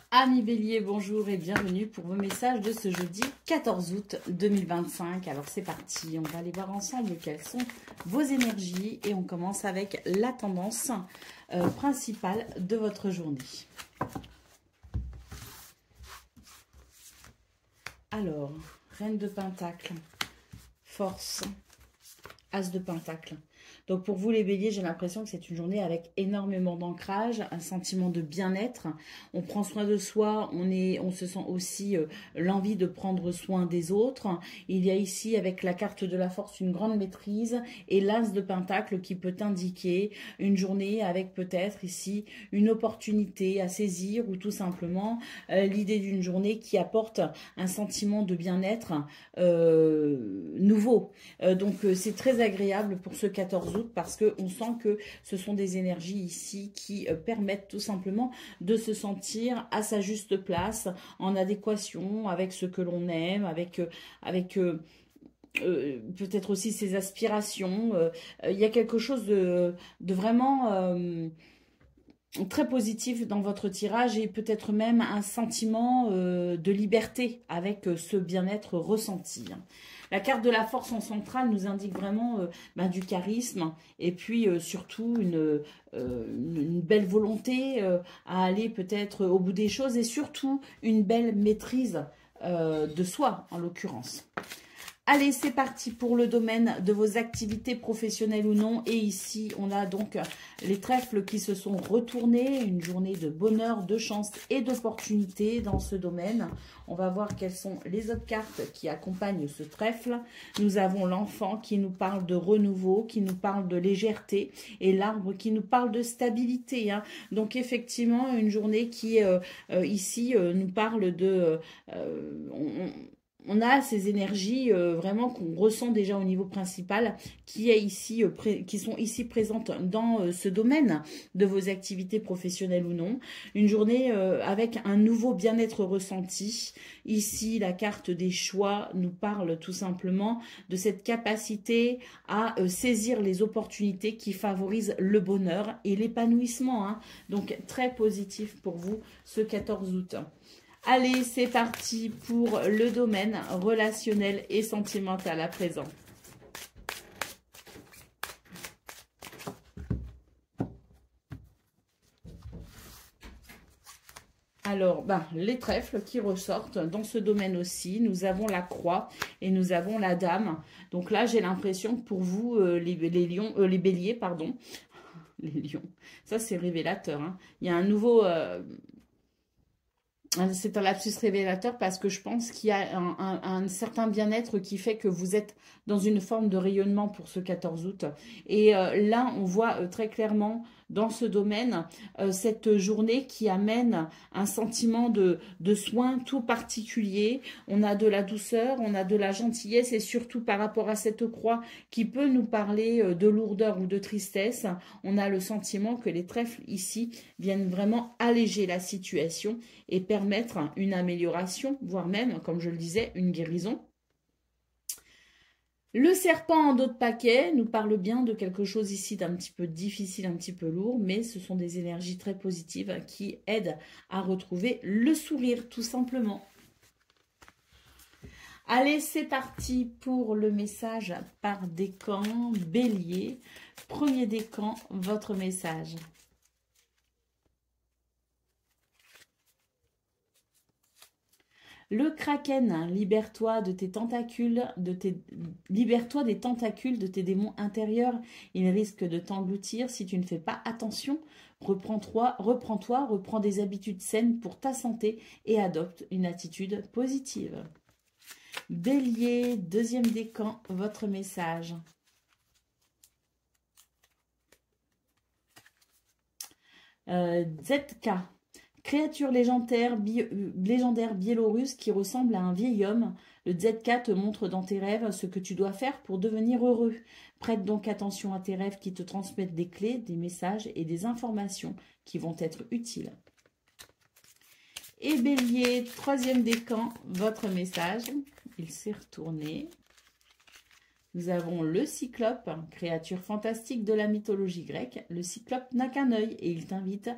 Amis Bélier, bonjour et bienvenue pour vos messages de ce jeudi 14 août 2025. Alors c'est parti, on va aller voir ensemble quelles sont vos énergies et on commence avec la tendance principale de votre journée. Alors, Reine de Pentacle, Force, As de Pentacle. Donc pour vous les béliers, j'ai l'impression que c'est une journée avec énormément d'ancrage, un sentiment de bien-être. On prend soin de soi, on se sent aussi l'envie de prendre soin des autres. Il y a ici avec la carte de la force une grande maîtrise et l'as de pentacle qui peut indiquer une journée avec peut-être ici une opportunité à saisir ou tout simplement l'idée d'une journée qui apporte un sentiment de bien-être nouveau. Donc c'est très agréable pour ce 14 août parce qu'on sent que ce sont des énergies ici qui permettent tout simplement de se sentir à sa juste place, en adéquation avec ce que l'on aime, avec peut-être aussi ses aspirations. Il y a quelque chose de vraiment très positif dans votre tirage et peut-être même un sentiment de liberté avec ce bien-être ressenti. La carte de la force en centrale nous indique vraiment du charisme et puis surtout une belle volonté à aller peut-être au bout des choses et surtout une belle maîtrise de soi en l'occurrence. Allez, c'est parti pour le domaine de vos activités professionnelles ou non. Et ici, on a donc les trèfles qui se sont retournés. Une journée de bonheur, de chance et d'opportunité dans ce domaine. On va voir quelles sont les autres cartes qui accompagnent ce trèfle. Nous avons l'enfant qui nous parle de renouveau, qui nous parle de légèreté. Et l'arbre qui nous parle de stabilité. Donc, effectivement, une journée qui, ici, nous parle de... on a ces énergies vraiment qu'on ressent déjà au niveau principal qui sont ici présentes dans ce domaine de vos activités professionnelles ou non. Une journée avec un nouveau bien-être ressenti. Ici, la carte des choix nous parle tout simplement de cette capacité à saisir les opportunités qui favorisent le bonheur et l'épanouissement. Donc, très positif pour vous ce 14 août. Allez, c'est parti pour le domaine relationnel et sentimental à présent. Alors, les trèfles qui ressortent dans ce domaine aussi. Nous avons la croix et nous avons la dame. Donc là, j'ai l'impression que pour vous, les béliers, pardon. Les lions, ça c'est révélateur. Il y a un nouveau... c'est un lapsus révélateur parce que je pense qu'il y a un certain bien-être qui fait que vous êtes dans une forme de rayonnement pour ce 14 août. Et là, on voit très clairement dans ce domaine cette journée qui amène un sentiment de soin tout particulier. On a de la douceur, on a de la gentillesse et surtout par rapport à cette croix qui peut nous parler de lourdeur ou de tristesse, on a le sentiment que les trèfles ici viennent vraiment alléger la situation et permettre une amélioration, voire même, comme je le disais, une guérison. Le serpent en dos de paquet nous parle bien de quelque chose ici d'un petit peu difficile, un petit peu lourd, mais ce sont des énergies très positives qui aident à retrouver le sourire, tout simplement. Allez, c'est parti pour le message par décan, bélier. Premier décan, votre message. Le kraken, libère-toi de tes tentacules, libère-toi des tentacules de tes démons intérieurs. Ils risquent de t'engloutir si tu ne fais pas attention. Reprends des habitudes saines pour ta santé et adopte une attitude positive. Bélier, deuxième décan, votre message. ZK. Créature légendaire biélorusse qui ressemble à un vieil homme, le ZK te montre dans tes rêves ce que tu dois faire pour devenir heureux. Prête donc attention à tes rêves qui te transmettent des clés, des messages et des informations qui vont être utiles. Et Bélier, troisième décan, votre message. Il s'est retourné. Nous avons le cyclope, créature fantastique de la mythologie grecque. Le cyclope n'a qu'un œil et il t'invite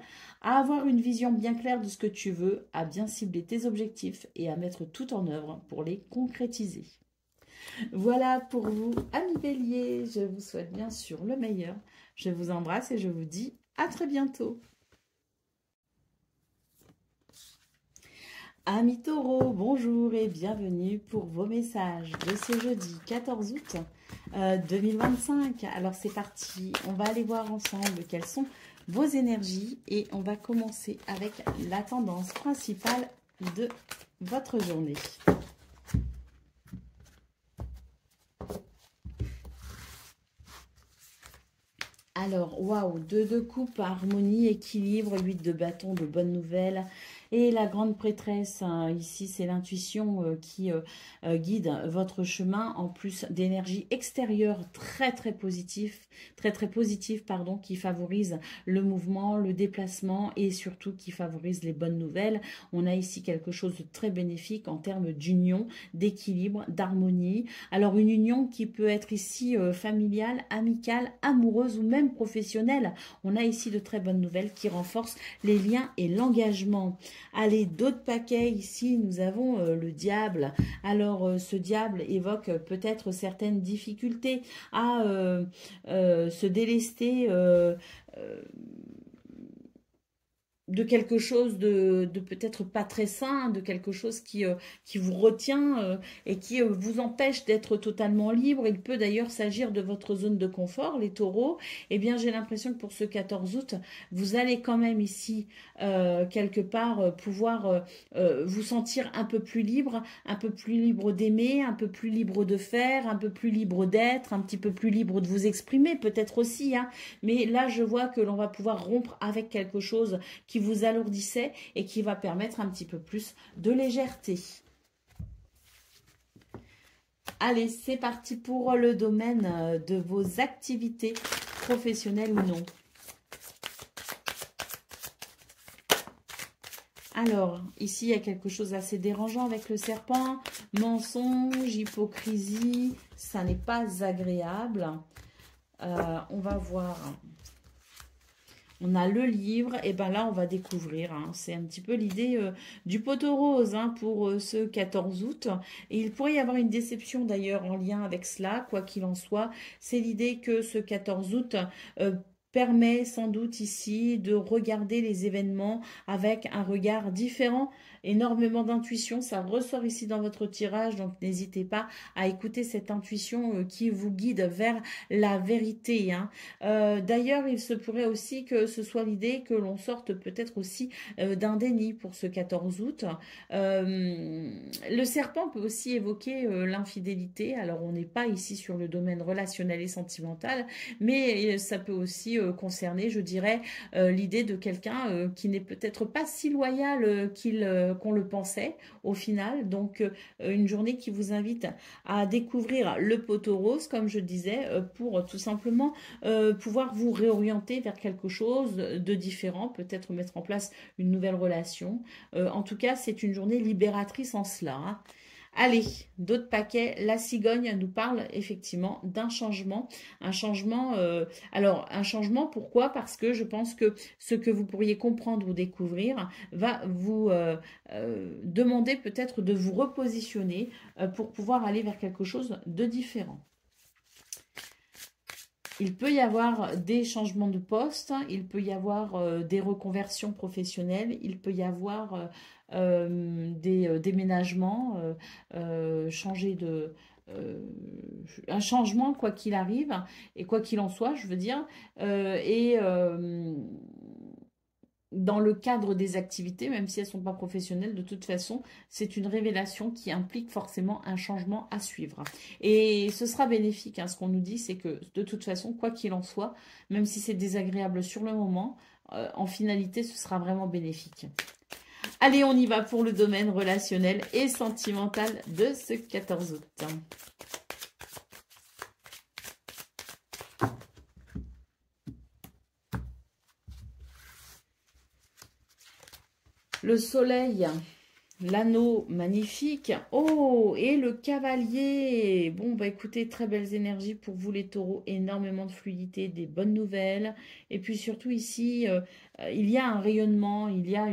à avoir une vision bien claire de ce que tu veux, à bien cibler tes objectifs et à mettre tout en œuvre pour les concrétiser. Voilà pour vous, amis béliers. Je vous souhaite bien sûr le meilleur. Je vous embrasse et je vous dis à très bientôt. Amis taureaux, bonjour et bienvenue pour vos messages de ce jeudi 14 août 2025. Alors c'est parti, on va aller voir ensemble quelles sont vos énergies et on va commencer avec la tendance principale de votre journée. Alors, waouh, 2 de coupe, harmonie, équilibre, 8 de bâton, de bonnes nouvelles. Et la grande prêtresse, ici, c'est l'intuition qui guide votre chemin, en plus d'énergie extérieure très, très positive, pardon, qui favorise le mouvement, le déplacement et surtout qui favorise les bonnes nouvelles. On a ici quelque chose de très bénéfique en termes d'union, d'équilibre, d'harmonie. Alors, une union qui peut être ici familiale, amicale, amoureuse ou même professionnelle. On a ici de très bonnes nouvelles qui renforcent les liens et l'engagement. Allez, d'autres paquets, ici nous avons le diable. Alors ce diable évoque peut-être certaines difficultés à se délester de quelque chose de peut-être pas très sain, de quelque chose qui vous retient et qui vous empêche d'être totalement libre. Il peut d'ailleurs s'agir de votre zone de confort, les taureaux. Eh bien, j'ai l'impression que pour ce 14 août, vous allez quand même ici, quelque part, pouvoir vous sentir un peu plus libre d'aimer, un peu plus libre de faire, un peu plus libre d'être, un petit peu plus libre de vous exprimer, peut-être aussi. Hein. Mais là, je vois que l'on va pouvoir rompre avec quelque chose qui vous alourdissait et qui va permettre un petit peu plus de légèreté. Allez, c'est parti pour le domaine de vos activités professionnelles ou non. Alors, ici, il y a quelque chose d'assez dérangeant avec le serpent. Mensonge, hypocrisie, ça n'est pas agréable. On va voir... On a le livre, et bien là, on va découvrir. Hein. C'est un petit peu l'idée du poteau rose hein, pour ce 14 août. Et il pourrait y avoir une déception d'ailleurs en lien avec cela, quoi qu'il en soit. C'est l'idée que ce 14 août permet sans doute ici de regarder les événements avec un regard différent. Énormément d'intuition, ça ressort ici dans votre tirage, donc n'hésitez pas à écouter cette intuition qui vous guide vers la vérité. Hein. D'ailleurs, il se pourrait aussi que ce soit l'idée que l'on sorte peut-être aussi d'un déni pour ce 14 août. Le serpent peut aussi évoquer l'infidélité. Alors, on n'est pas ici sur le domaine relationnel et sentimental, mais ça peut aussi concerner, je dirais, l'idée de quelqu'un qui n'est peut-être pas si loyal qu'on le pensait au final. Donc, une journée qui vous invite à découvrir le poteau rose, comme je disais, pour tout simplement pouvoir vous réorienter vers quelque chose de différent, peut-être mettre en place une nouvelle relation. En tout cas, c'est une journée libératrice en cela. Hein. Allez, d'autres paquets. La cigogne nous parle effectivement d'un changement. Un changement, alors un changement, pourquoi? Parce que je pense que ce que vous pourriez comprendre ou découvrir va vous demander peut-être de vous repositionner pour pouvoir aller vers quelque chose de différent. Il peut y avoir des changements de poste, il peut y avoir des reconversions professionnelles, il peut y avoir des déménagements, changer de... un changement quoi qu'il arrive, et quoi qu'il en soit, je veux dire, dans le cadre des activités, même si elles ne sont pas professionnelles, de toute façon, c'est une révélation qui implique forcément un changement à suivre. Et ce sera bénéfique. Hein. Ce qu'on nous dit, c'est que de toute façon, quoi qu'il en soit, même si c'est désagréable sur le moment, en finalité, ce sera vraiment bénéfique. Allez, on y va pour le domaine relationnel et sentimental de ce 14 août. Le soleil, L'anneau, magnifique. Oh, et le cavalier. Bon, bah écoutez, très belles énergies pour vous les taureaux. Énormément de fluidité, des bonnes nouvelles. Et puis surtout ici, il y a un rayonnement, il y a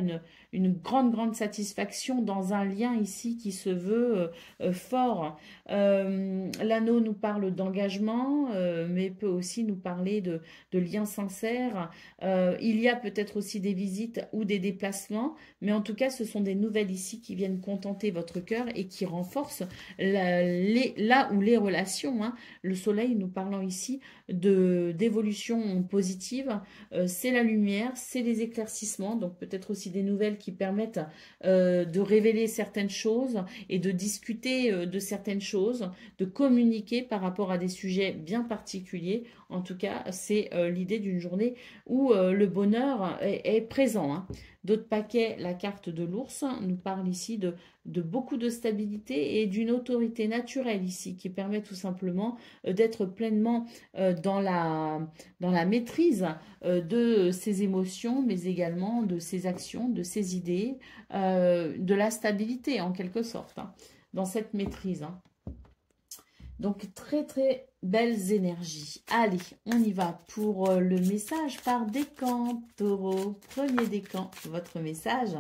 une grande, grande satisfaction dans un lien ici qui se veut fort. L'anneau nous parle d'engagement, mais peut aussi nous parler de liens sincères. Il y a peut-être aussi des visites ou des déplacements. Mais en tout cas, ce sont des nouvelles ici qui viennent contenter votre cœur et qui renforcent là où les relations, hein. Le soleil nous parlant ici d'évolution positive, c'est la lumière, c'est les éclaircissements, donc peut-être aussi des nouvelles qui permettent de révéler certaines choses et de discuter de certaines choses, de communiquer par rapport à des sujets bien particuliers. En tout cas, c'est l'idée d'une journée où le bonheur est présent, hein. D'autres paquets, la carte de l'ours nous parle ici de beaucoup de stabilité et d'une autorité naturelle ici qui permet tout simplement d'être pleinement dans la maîtrise de ses émotions, mais également de ses actions, de ses idées, de la stabilité en quelque sorte, hein, dans cette maîtrise, hein. Donc, très, très belles énergies. Allez, on y va pour le message par décan, taureau. Premier décan, votre message,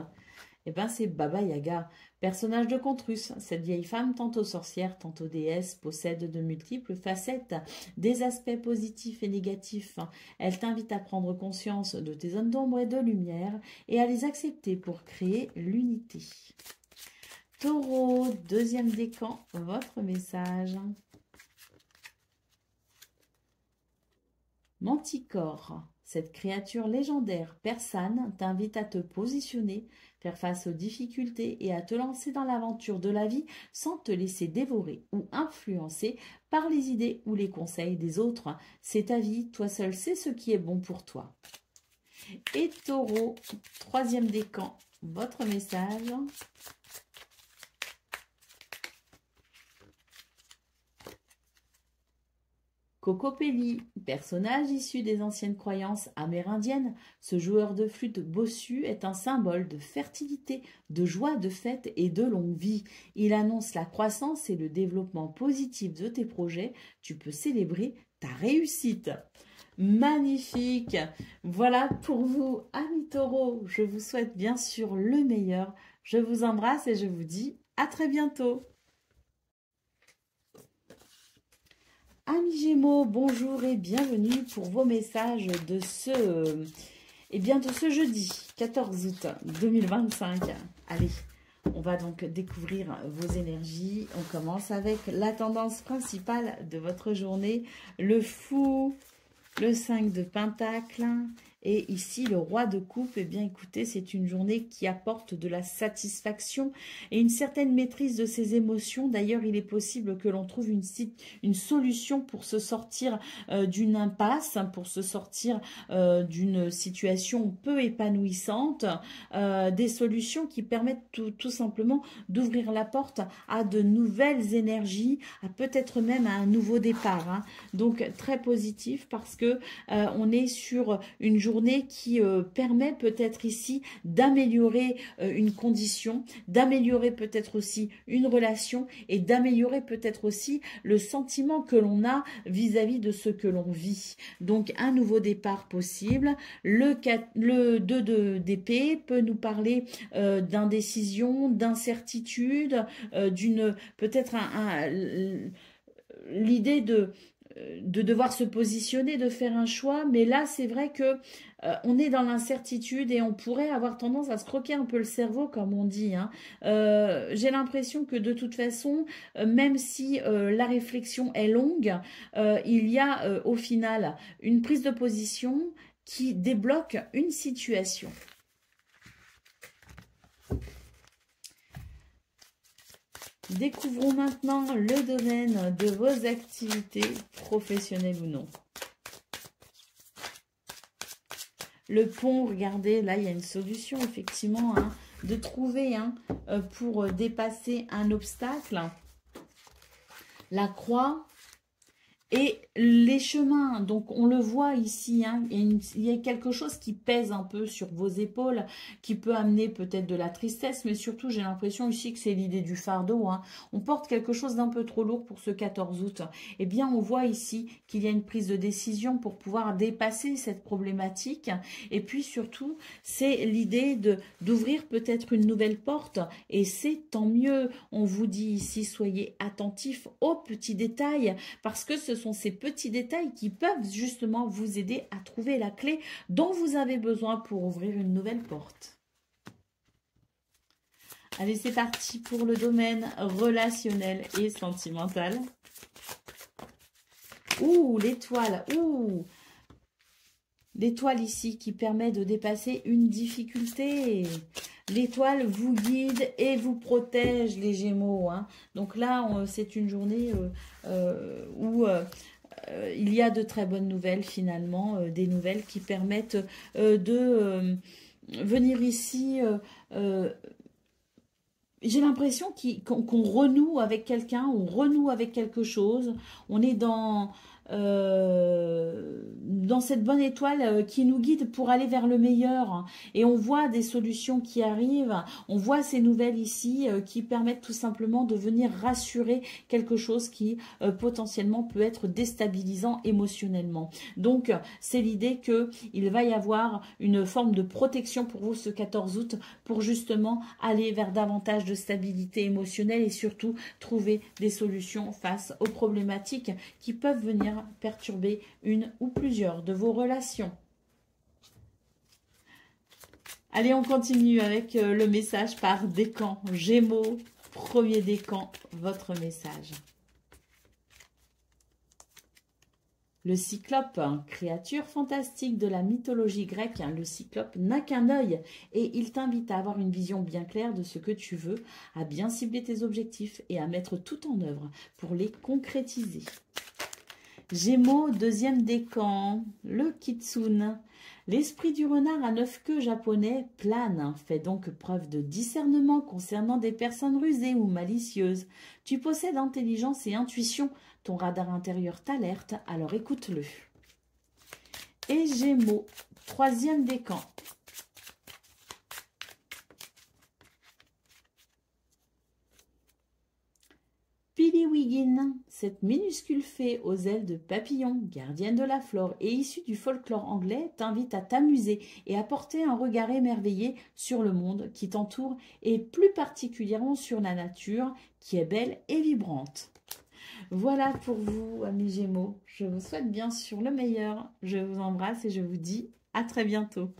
eh ben, c'est Baba Yaga, personnage de conte russe. Cette vieille femme, tantôt sorcière, tantôt déesse, possède de multiples facettes, des aspects positifs et négatifs. Elle t'invite à prendre conscience de tes zones d'ombre et de lumière et à les accepter pour créer l'unité. Taureau, deuxième décan, votre message. Manticore, cette créature légendaire persane t'invite à te positionner, faire face aux difficultés et à te lancer dans l'aventure de la vie sans te laisser dévorer ou influencer par les idées ou les conseils des autres. C'est ta vie, toi seul sais ce qui est bon pour toi. Et Taureau, troisième décan, votre message. Cocopelli, personnage issu des anciennes croyances amérindiennes, ce joueur de flûte bossu est un symbole de fertilité, de joie, de fête et de longue vie. Il annonce la croissance et le développement positif de tes projets. Tu peux célébrer ta réussite. Magnifique! Voilà pour vous, amis taureaux. Je vous souhaite bien sûr le meilleur. Je vous embrasse et je vous dis à très bientôt. Amis Gémeaux, bonjour et bienvenue pour vos messages de de ce jeudi 14 août 2025. Allez, on va donc découvrir vos énergies. On commence avec la tendance principale de votre journée, le fou, le 5 de Pentacle. Et ici, le roi de coupe, eh bien écoutez, c'est une journée qui apporte de la satisfaction et une certaine maîtrise de ses émotions. D'ailleurs, il est possible que l'on trouve une solution pour se sortir d'une impasse, pour se sortir d'une situation peu épanouissante, des solutions qui permettent tout simplement d'ouvrir la porte à de nouvelles énergies, à peut-être même à un nouveau départ, hein. Donc, très positif parce que on est sur une journée qui permet peut-être ici d'améliorer une condition, d'améliorer peut-être aussi une relation et d'améliorer peut-être aussi le sentiment que l'on a vis-à-vis de ce que l'on vit. Donc un nouveau départ possible. Le 2 d'épée peut nous parler d'indécision, d'incertitude, d'une peut-être l'idée de devoir se positionner, de faire un choix, mais là c'est vrai que on est dans l'incertitude et on pourrait avoir tendance à se croquer un peu le cerveau comme on dit, hein. J'ai l'impression que de toute façon, même si la réflexion est longue, il y a au final une prise de position qui débloque une situation. Découvrons maintenant le domaine de vos activités, professionnelles ou non. Le pont, regardez, là, il y a une solution, effectivement, hein, de trouver pour dépasser un obstacle. La croix Et les chemins, donc on le voit ici, hein, il y a quelque chose qui pèse un peu sur vos épaules, qui peut amener peut-être de la tristesse, mais surtout j'ai l'impression ici que c'est l'idée du fardeau. Hein. On porte quelque chose d'un peu trop lourd pour ce 14 août. Eh bien, on voit ici qu'il y a une prise de décision pour pouvoir dépasser cette problématique. Et puis surtout, c'est l'idée d'ouvrir peut-être une nouvelle porte, et c'est tant mieux. On vous dit ici, soyez attentifs aux petits détails, parce que ce sont ces petits détails qui peuvent justement vous aider à trouver la clé dont vous avez besoin pour ouvrir une nouvelle porte. Allez, c'est parti pour le domaine relationnel et sentimental. Ouh, l'étoile, ouh! L'étoile ici qui permet de dépasser une difficulté. L'étoile vous guide et vous protège, les Gémeaux. Hein. Donc là, c'est une journée où il y a de très bonnes nouvelles finalement, des nouvelles qui permettent de venir ici. J'ai l'impression qu'on renoue avec quelqu'un, on renoue avec quelque chose. On est dans cette bonne étoile qui nous guide pour aller vers le meilleur. Et on voit des solutions qui arrivent. On voit ces nouvelles ici qui permettent tout simplement de venir rassurer quelque chose qui potentiellement peut être déstabilisant émotionnellement. Donc, c'est l'idée qu'il va y avoir une forme de protection pour vous ce 14 août pour justement aller vers davantage de stabilité émotionnelle et surtout trouver des solutions face aux problématiques qui peuvent venir perturber une ou plusieurs de vos relations. Allez, on continue avec le message par décan. Gémeaux, premier décan, votre message. Le cyclope, créature fantastique de la mythologie grecque, le cyclope n'a qu'un œil et il t'invite à avoir une vision bien claire de ce que tu veux, à bien cibler tes objectifs et à mettre tout en œuvre pour les concrétiser. Gémeaux, deuxième décan, le kitsune. L'esprit du renard à 9 queues japonais plane. Fais donc preuve de discernement concernant des personnes rusées ou malicieuses. Tu possèdes intelligence et intuition. Ton radar intérieur t'alerte, alors écoute-le. Et Gémeaux, troisième décan. Piliwigin, cette minuscule fée aux ailes de papillon, gardienne de la flore et issue du folklore anglais, t'invite à t'amuser et à porter un regard émerveillé sur le monde qui t'entoure et plus particulièrement sur la nature qui est belle et vibrante. Voilà pour vous, amis Gémeaux. Je vous souhaite bien sûr le meilleur. Je vous embrasse et je vous dis à très bientôt.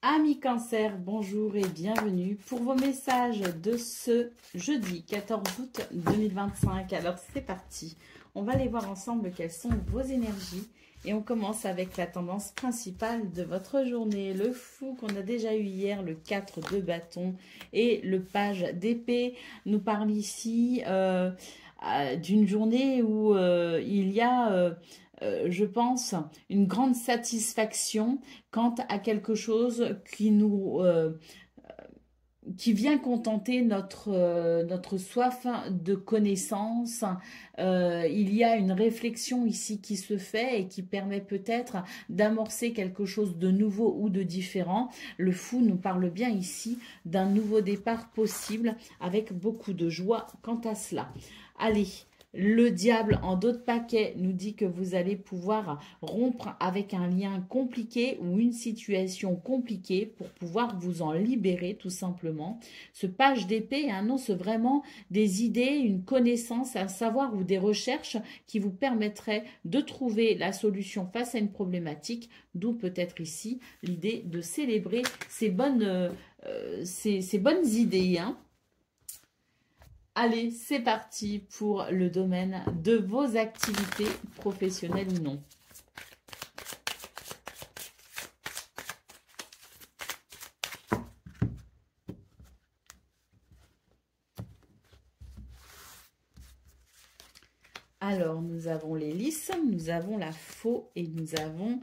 Amis Cancer, bonjour et bienvenue pour vos messages de ce jeudi 14 août 2025. Alors c'est parti, on va aller voir ensemble quelles sont vos énergies et on commence avec la tendance principale de votre journée. Le fou qu'on a déjà eu hier, le 4 de bâton et le page d'épée nous parle ici d'une journée où il y a... je pense, une grande satisfaction quant à quelque chose qui vient contenter notre soif de connaissance. Il y a une réflexion ici qui se fait et qui permet peut-être d'amorcer quelque chose de nouveau ou de différent. Le fou nous parle bien ici d'un nouveau départ possible avec beaucoup de joie quant à cela. Allez, le diable en dos de paquet nous dit que vous allez pouvoir rompre avec un lien compliqué ou une situation compliquée pour pouvoir vous en libérer tout simplement. Ce page d'épée annonce vraiment des idées, une connaissance, un savoir ou des recherches qui vous permettraient de trouver la solution face à une problématique, d'où peut-être ici l'idée de célébrer ces bonnes idées, hein. Allez, c'est parti pour le domaine de vos activités professionnelles ou non. Alors, nous avons les lys, nous avons la faux et nous avons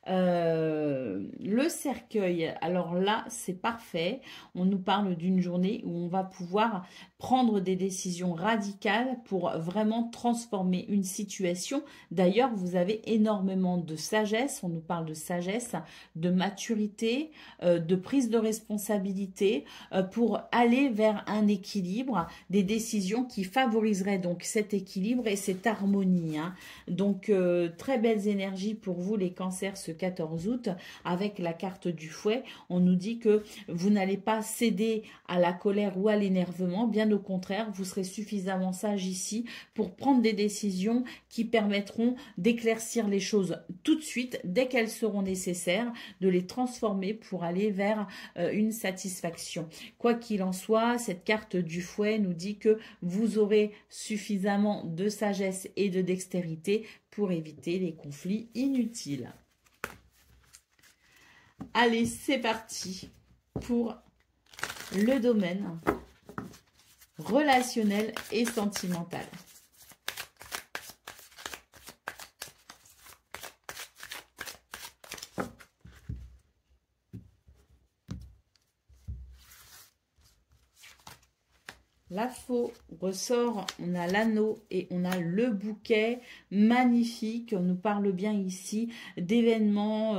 Le cercueil, alors là, c'est parfait. On nous parle d'une journée où on va pouvoir prendre des décisions radicales pour vraiment transformer une situation. D'ailleurs, vous avez énormément de sagesse. On nous parle de sagesse, de maturité, de prise de responsabilité pour aller vers un équilibre, des décisions qui favoriseraient donc cet équilibre et cette harmonie, hein. Donc, très belles énergies pour vous les cancers ce 14 août avec la carte du fouet. On nous dit que vous n'allez pas céder à la colère ou à l'énervement. Bien au contraire, vous serez suffisamment sage ici pour prendre des décisions qui permettront d'éclaircir les choses tout de suite, dès qu'elles seront nécessaires, de les transformer pour aller vers une satisfaction. Quoi qu'il en soit, cette carte du fouet nous dit que vous aurez suffisamment de sagesse et de dextérité pour éviter les conflits inutiles. Allez, c'est parti pour le domaine relationnel et sentimental. La faux ressort, on a l'anneau et on a le bouquet magnifique. On nous parle bien ici d'événements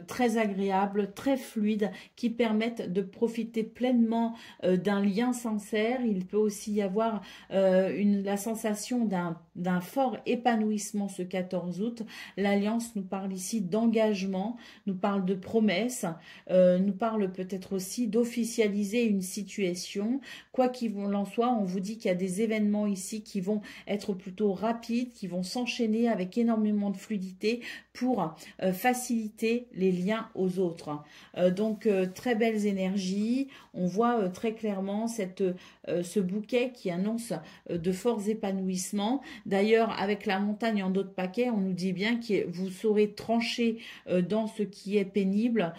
très agréables, très fluides, qui permettent de profiter pleinement d'un lien sincère. Il peut aussi y avoir la sensation d'un fort épanouissement ce 14 août. L'alliance nous parle ici d'engagement, nous parle de promesses, nous parle peut-être aussi d'officialiser une situation. Quoi qu'il en soit, on vous dit qu'il y a des événements ici qui vont être plutôt rapides, qui vont s'enchaîner avec énormément de fluidité pour faciliter les liens aux autres. Donc, très belles énergies. On voit très clairement ce bouquet qui annonce de forts épanouissements. D'ailleurs, avec la montagne en dos de paquet, on nous dit bien que vous saurez trancher dans ce qui est pénible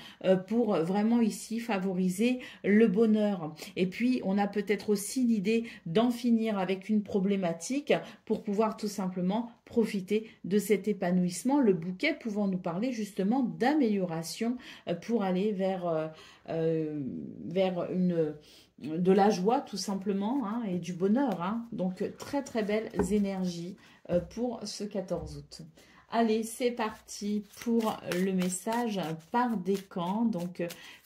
pour vraiment ici favoriser le bonheur. Et puis, on a peut-être aussi l'idée d'en finir avec une problématique pour pouvoir tout simplement profiter de cet épanouissement, le bouquet pouvant nous parler justement d'amélioration pour aller vers de la joie tout simplement, hein, et du bonheur, hein. Donc très très belles énergies pour ce 14 août. Allez, c'est parti pour le message par décan. Donc,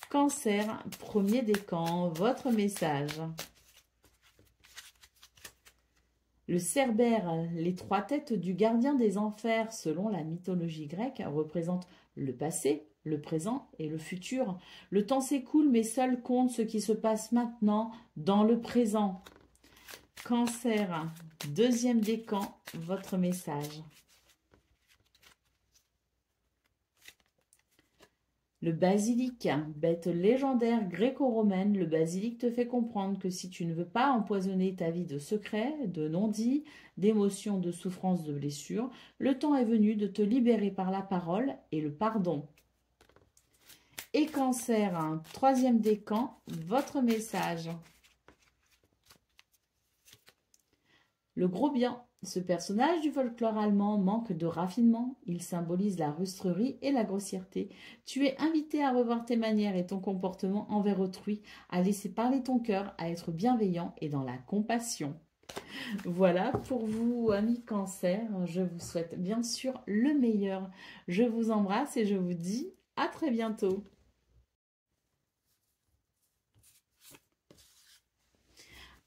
Cancer, premier décan, votre message. Le Cerbère, les trois têtes du gardien des enfers, selon la mythologie grecque, représentent le passé, le présent et le futur. Le temps s'écoule, mais seul compte ce qui se passe maintenant dans le présent. Cancer, deuxième décan, votre message. Le basilic, bête légendaire gréco-romaine, le basilic te fait comprendre que si tu ne veux pas empoisonner ta vie de secrets, de non-dits, d'émotions, de souffrances, de blessures, le temps est venu de te libérer par la parole et le pardon. Et Cancer, troisième décan, votre message. Le gros bien. Ce personnage du folklore allemand manque de raffinement. Il symbolise la rustrerie et la grossièreté. Tu es invité à revoir tes manières et ton comportement envers autrui, à laisser parler ton cœur, à être bienveillant et dans la compassion. Voilà pour vous, amis Cancer. Je vous souhaite bien sûr le meilleur. Je vous embrasse et je vous dis à très bientôt.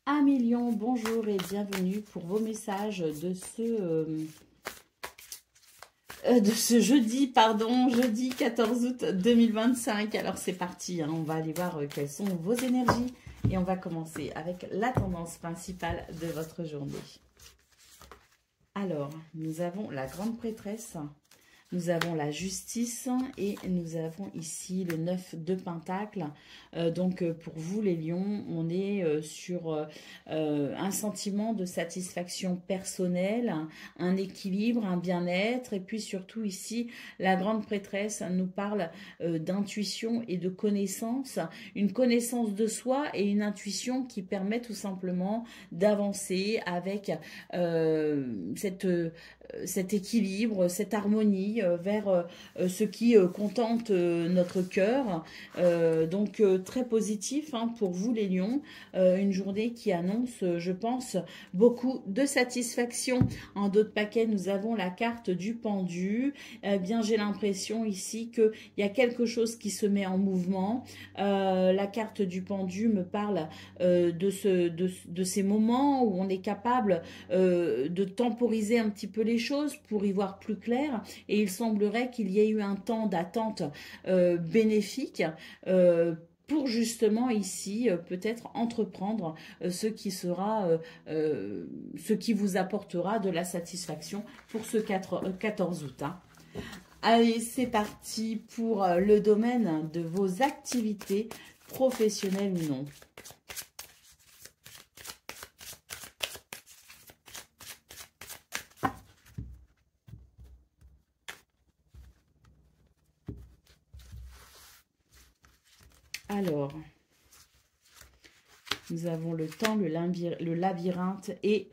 Un million, bonjour et bienvenue pour vos messages de ce jeudi, jeudi 14 août 2025. Alors c'est parti, hein, on va aller voir quelles sont vos énergies et on va commencer avec la tendance principale de votre journée. Alors, nous avons la grande prêtresse. Nous avons la justice et nous avons ici le 9 de Pentacles. Donc pour vous les lions, on est sur un sentiment de satisfaction personnelle, un équilibre, un bien-être. Et puis surtout ici, la grande prêtresse nous parle d'intuition et de connaissance. Une connaissance de soi et une intuition qui permet tout simplement d'avancer avec cet équilibre, cette harmonie vers ce qui contente notre cœur. Donc très positif hein, pour vous les lions, une journée qui annonce, je pense, beaucoup de satisfaction. En dos de paquet, nous avons la carte du pendu. Eh bien, j'ai l'impression ici qu'il y a quelque chose qui se met en mouvement. La carte du pendu me parle de ces moments où on est capable de temporiser un petit peu les choses pour y voir plus clair. Et il semblerait qu'il y ait eu un temps d'attente bénéfique pour justement ici peut-être entreprendre ce qui sera, ce qui vous apportera de la satisfaction pour ce 14 août. Hein. Allez, c'est parti pour le domaine de vos activités professionnelles ou non. Alors, nous avons le temps, le labyrinthe et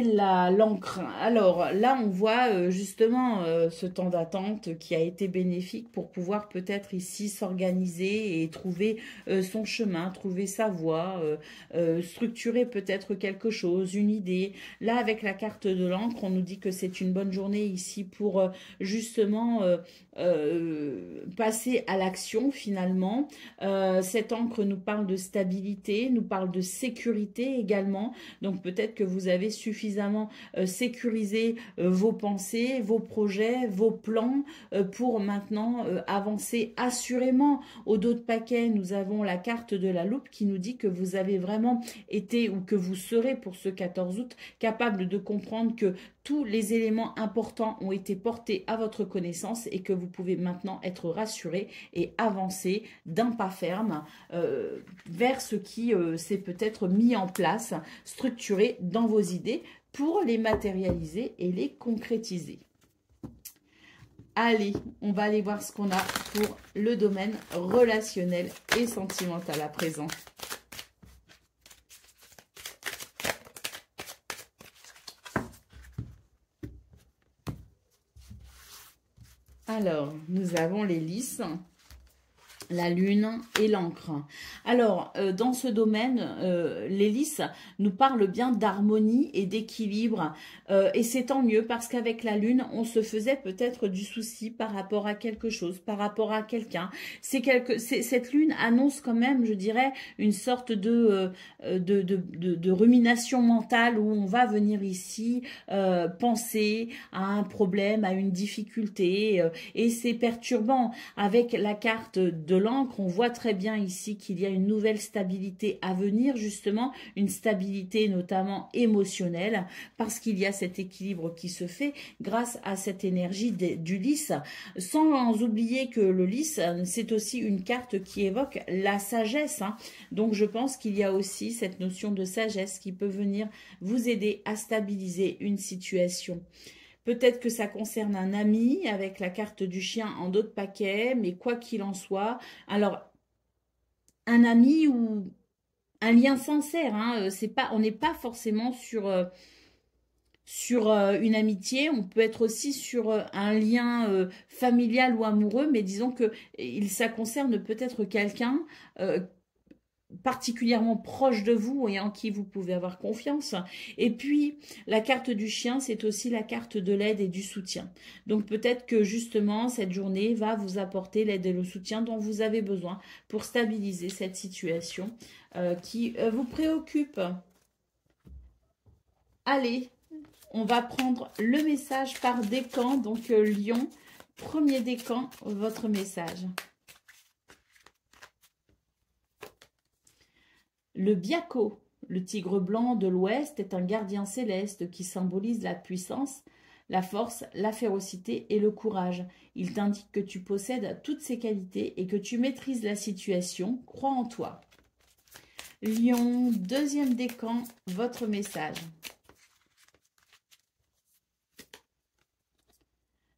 l'encre. Alors là, on voit justement ce temps d'attente qui a été bénéfique pour pouvoir peut-être ici s'organiser et trouver son chemin, trouver sa voie, structurer peut-être quelque chose, une idée. Là, avec la carte de l'encre, on nous dit que c'est une bonne journée ici pour justement passer à l'action finalement. Cette encre nous parle de stabilité, nous parle de sécurité également. Donc peut-être que vous avez suffisamment sécurisé vos pensées, vos projets, vos plans pour maintenant avancer assurément. Au dos de paquet, nous avons la carte de la loupe qui nous dit que vous avez vraiment été ou que vous serez pour ce 14 août capable de comprendre que tous les éléments importants ont été portés à votre connaissance et que vous pouvez maintenant être rassuré et avancer d'un pas ferme vers ce qui s'est peut-être mis en place, structuré dans vos idées pour les matérialiser et les concrétiser. Allez, on va aller voir ce qu'on a pour le domaine relationnel et sentimental à présent. Alors, nous avons les lys, la lune et l'encre. Alors, dans ce domaine, les lys nous parlent bien d'harmonie et d'équilibre. Et c'est tant mieux parce qu'avec la lune, on se faisait peut-être du souci par rapport à quelque chose, par rapport à quelqu'un. Cette lune annonce quand même, je dirais, une sorte de rumination mentale où on va venir ici penser à un problème, à une difficulté. Et c'est perturbant. Avec la carte de l'encre, on voit très bien ici qu'il y a une nouvelle stabilité à venir, justement, une stabilité notamment émotionnelle, parce qu'il y a cet équilibre qui se fait grâce à cette énergie du lys, sans oublier que le lys, c'est aussi une carte qui évoque la sagesse, hein. Donc je pense qu'il y a aussi cette notion de sagesse qui peut venir vous aider à stabiliser une situation. Peut-être que ça concerne un ami avec la carte du chien en dos de paquet, mais quoi qu'il en soit, alors un ami ou un lien sincère, hein, c'est pas, on n'est pas forcément sur une amitié, on peut être aussi sur un lien familial ou amoureux, mais disons que ça concerne peut-être quelqu'un particulièrement proche de vous et en qui vous pouvez avoir confiance. Et puis, la carte du chien, c'est aussi la carte de l'aide et du soutien. Donc, peut-être que justement, cette journée va vous apporter l'aide et le soutien dont vous avez besoin pour stabiliser cette situation qui vous préoccupe. Allez, on va prendre le message par décan. Donc, Lion, premier décan, votre message. Le Byakko, le tigre blanc de l'Ouest, est un gardien céleste qui symbolise la puissance, la force, la férocité et le courage. Il t'indique que tu possèdes toutes ces qualités et que tu maîtrises la situation. Crois en toi. Lion, deuxième décan, votre message.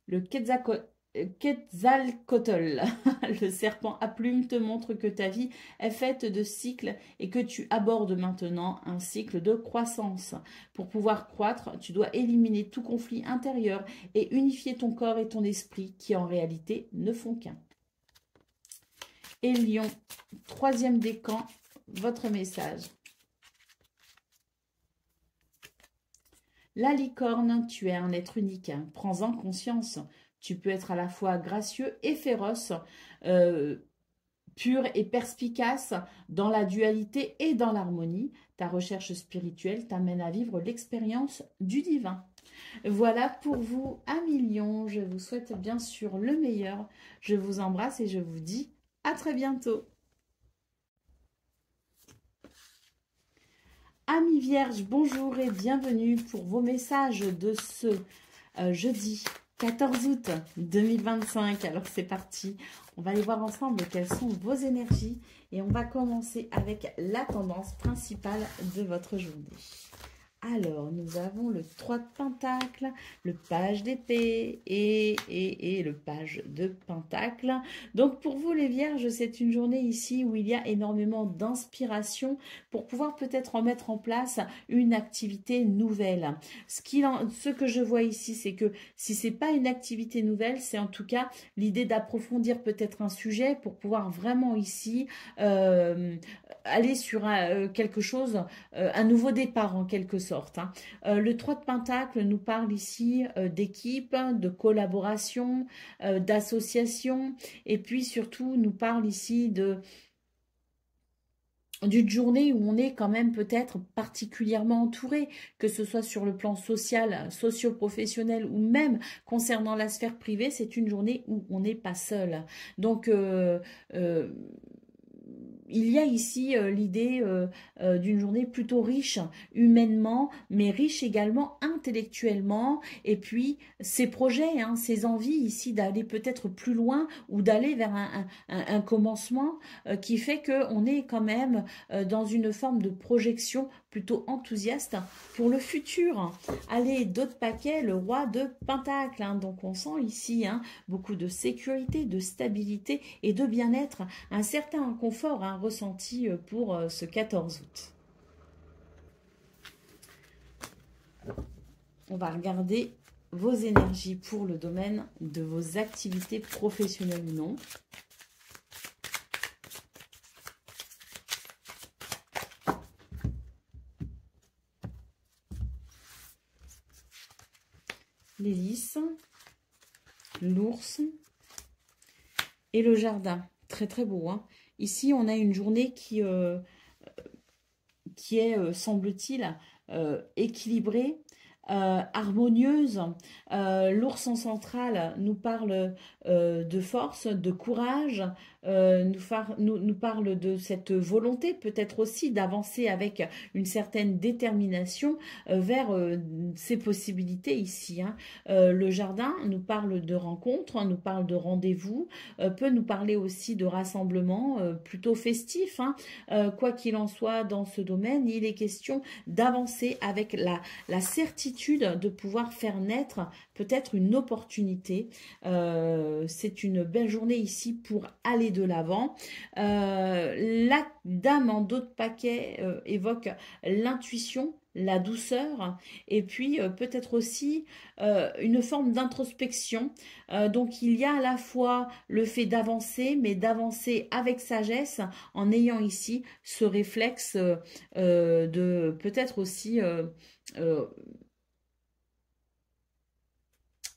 Le Quetzalcoatl. Quetzalcoatl, le serpent à plumes, te montre que ta vie est faite de cycles et que tu abordes maintenant un cycle de croissance. Pour pouvoir croître, tu dois éliminer tout conflit intérieur et unifier ton corps et ton esprit qui en réalité ne font qu'un. Et Lion, troisième décan, votre message. La licorne, tu es un être unique, hein. Prends-en conscience. Tu peux être à la fois gracieux et féroce, pur et perspicace dans la dualité et dans l'harmonie. Ta recherche spirituelle t'amène à vivre l'expérience du divin. Voilà pour vous, amis Lions. Je vous souhaite bien sûr le meilleur. Je vous embrasse et je vous dis à très bientôt. Amis Vierges, bonjour et bienvenue pour vos messages de ce jeudi 14 août 2025. Alors c'est parti, on va aller voir ensemble quelles sont vos énergies et on va commencer avec la tendance principale de votre journée. Alors, nous avons le 3 de Pentacle, le page d'épée et le page de Pentacle. Donc, pour vous les Vierges, c'est une journée ici où il y a énormément d'inspiration pour pouvoir peut-être mettre en place une activité nouvelle. Ce que je vois ici, c'est que si ce n'est pas une activité nouvelle, c'est en tout cas l'idée d'approfondir peut-être un sujet pour pouvoir vraiment ici aller sur quelque chose, un nouveau départ en quelque sorte. Hein. Le 3 de Pentacle nous parle ici d'équipe, de collaboration, d'association, et puis surtout nous parle ici d'une journée où on est quand même peut-être particulièrement entouré, que ce soit sur le plan social, socio-professionnel ou même concernant la sphère privée, c'est une journée où on n'est pas seul. Donc, il y a ici l'idée d'une journée plutôt riche humainement, mais riche également intellectuellement. Et puis, ces projets, hein, ces envies ici d'aller peut-être plus loin ou d'aller vers un commencement qui fait qu'on est quand même dans une forme de projection plutôt enthousiaste pour le futur. Allez, d'autres paquets, le roi de Pentacle. Hein, donc, on sent ici beaucoup de sécurité, de stabilité et de bien-être, un certain inconfort ressenti pour ce 14 août. On va regarder vos énergies pour le domaine de vos activités professionnelles ou non. L'hélice, l'ours et le jardin. Très très beau. Hein. Ici, on a une journée qui est, semble-t-il, équilibrée, harmonieuse. L'ours en centrale nous parle de force, de courage, nous parle de cette volonté peut-être aussi d'avancer avec une certaine détermination vers ces possibilités ici. Hein. Le jardin nous parle de rencontres, nous parle de rendez-vous, peut nous parler aussi de rassemblements plutôt festifs. Hein. Quoi qu'il en soit dans ce domaine, il est question d'avancer avec la certitude de pouvoir faire naître peut-être une opportunité. C'est une belle journée ici pour aller de l'avant. La dame en dos de paquet évoque l'intuition, la douceur et puis peut-être aussi une forme d'introspection. Donc il y a à la fois le fait d'avancer, mais d'avancer avec sagesse en ayant ici ce réflexe de peut-être aussi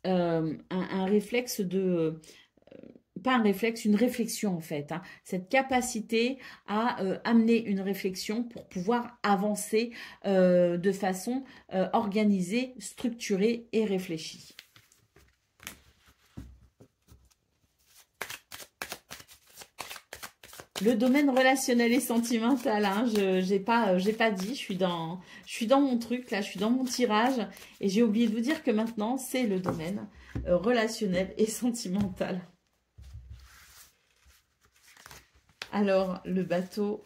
un réflexe de... pas un réflexe, une réflexion en fait. Hein. Cette capacité à amener une réflexion pour pouvoir avancer de façon organisée, structurée et réfléchie. Le domaine relationnel et sentimental, hein, j'ai pas dit, je suis dans mon truc, là, je suis dans mon tirage, et j'ai oublié de vous dire que maintenant, c'est le domaine relationnel et sentimental. Alors, le bateau,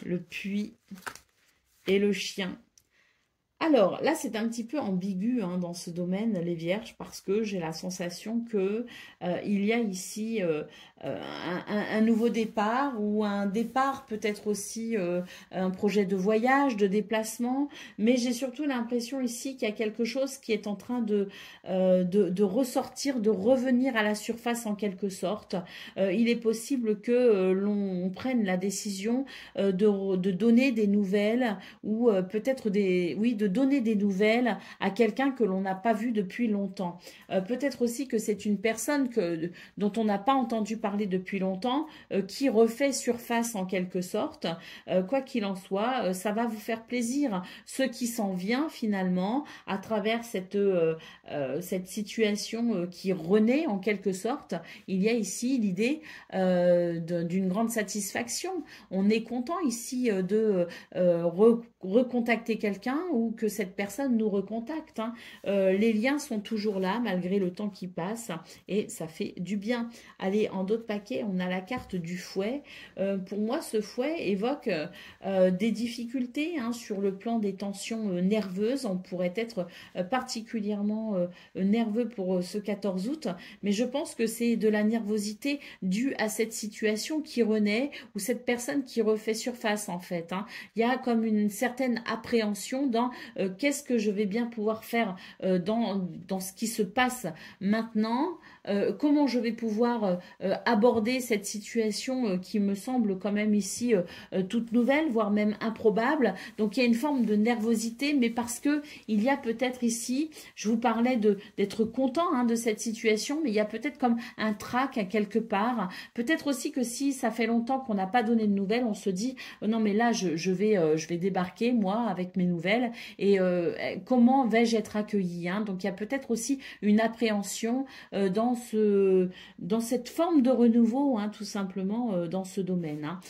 le puits et le chien. Alors là, c'est un petit peu ambigu hein, dans ce domaine, les vierges, parce que j'ai la sensation que il y a ici un nouveau départ ou un départ peut-être aussi un projet de voyage, de déplacement, mais j'ai surtout l'impression ici qu'il y a quelque chose qui est en train de ressortir, de revenir à la surface en quelque sorte. Il est possible que l'on prenne la décision de donner des nouvelles ou peut-être oui, de donner des nouvelles à quelqu'un que l'on n'a pas vu depuis longtemps. Peut-être aussi que c'est une personne dont on n'a pas entendu parler depuis longtemps, qui refait surface en quelque sorte. Quoi qu'il en soit, ça va vous faire plaisir. Ce qui s'en vient finalement à travers cette situation qui renaît en quelque sorte, il y a ici l'idée d'une grande satisfaction. On est content ici de recontacter quelqu'un ou que cette personne nous recontacte. Hein. Les liens sont toujours là malgré le temps qui passe et ça fait du bien. Allez, en d'autres paquets, on a la carte du fouet. Pour moi, ce fouet évoque des difficultés hein, sur le plan des tensions nerveuses. On pourrait être particulièrement nerveux pour ce 14 août, mais je pense que c'est de la nervosité due à cette situation qui renaît ou cette personne qui refait surface en fait. Hein. Il y a comme une certaine appréhension dans qu'est-ce que je vais bien pouvoir faire dans ce qui se passe maintenant, comment je vais pouvoir aborder cette situation qui me semble quand même ici toute nouvelle, voire même improbable. Donc il y a une forme de nervosité, mais parce que il y a peut-être ici, je vous parlais d'être content hein, de cette situation, mais il y a peut-être comme un trac à quelque part. Peut-être aussi que si ça fait longtemps qu'on n'a pas donné de nouvelles, on se dit non mais là je vais débarquer moi avec mes nouvelles et comment vais-je être accueillie hein. Donc il y a peut-être aussi une appréhension dans cette forme de renouveau hein, tout simplement dans ce domaine. Hein.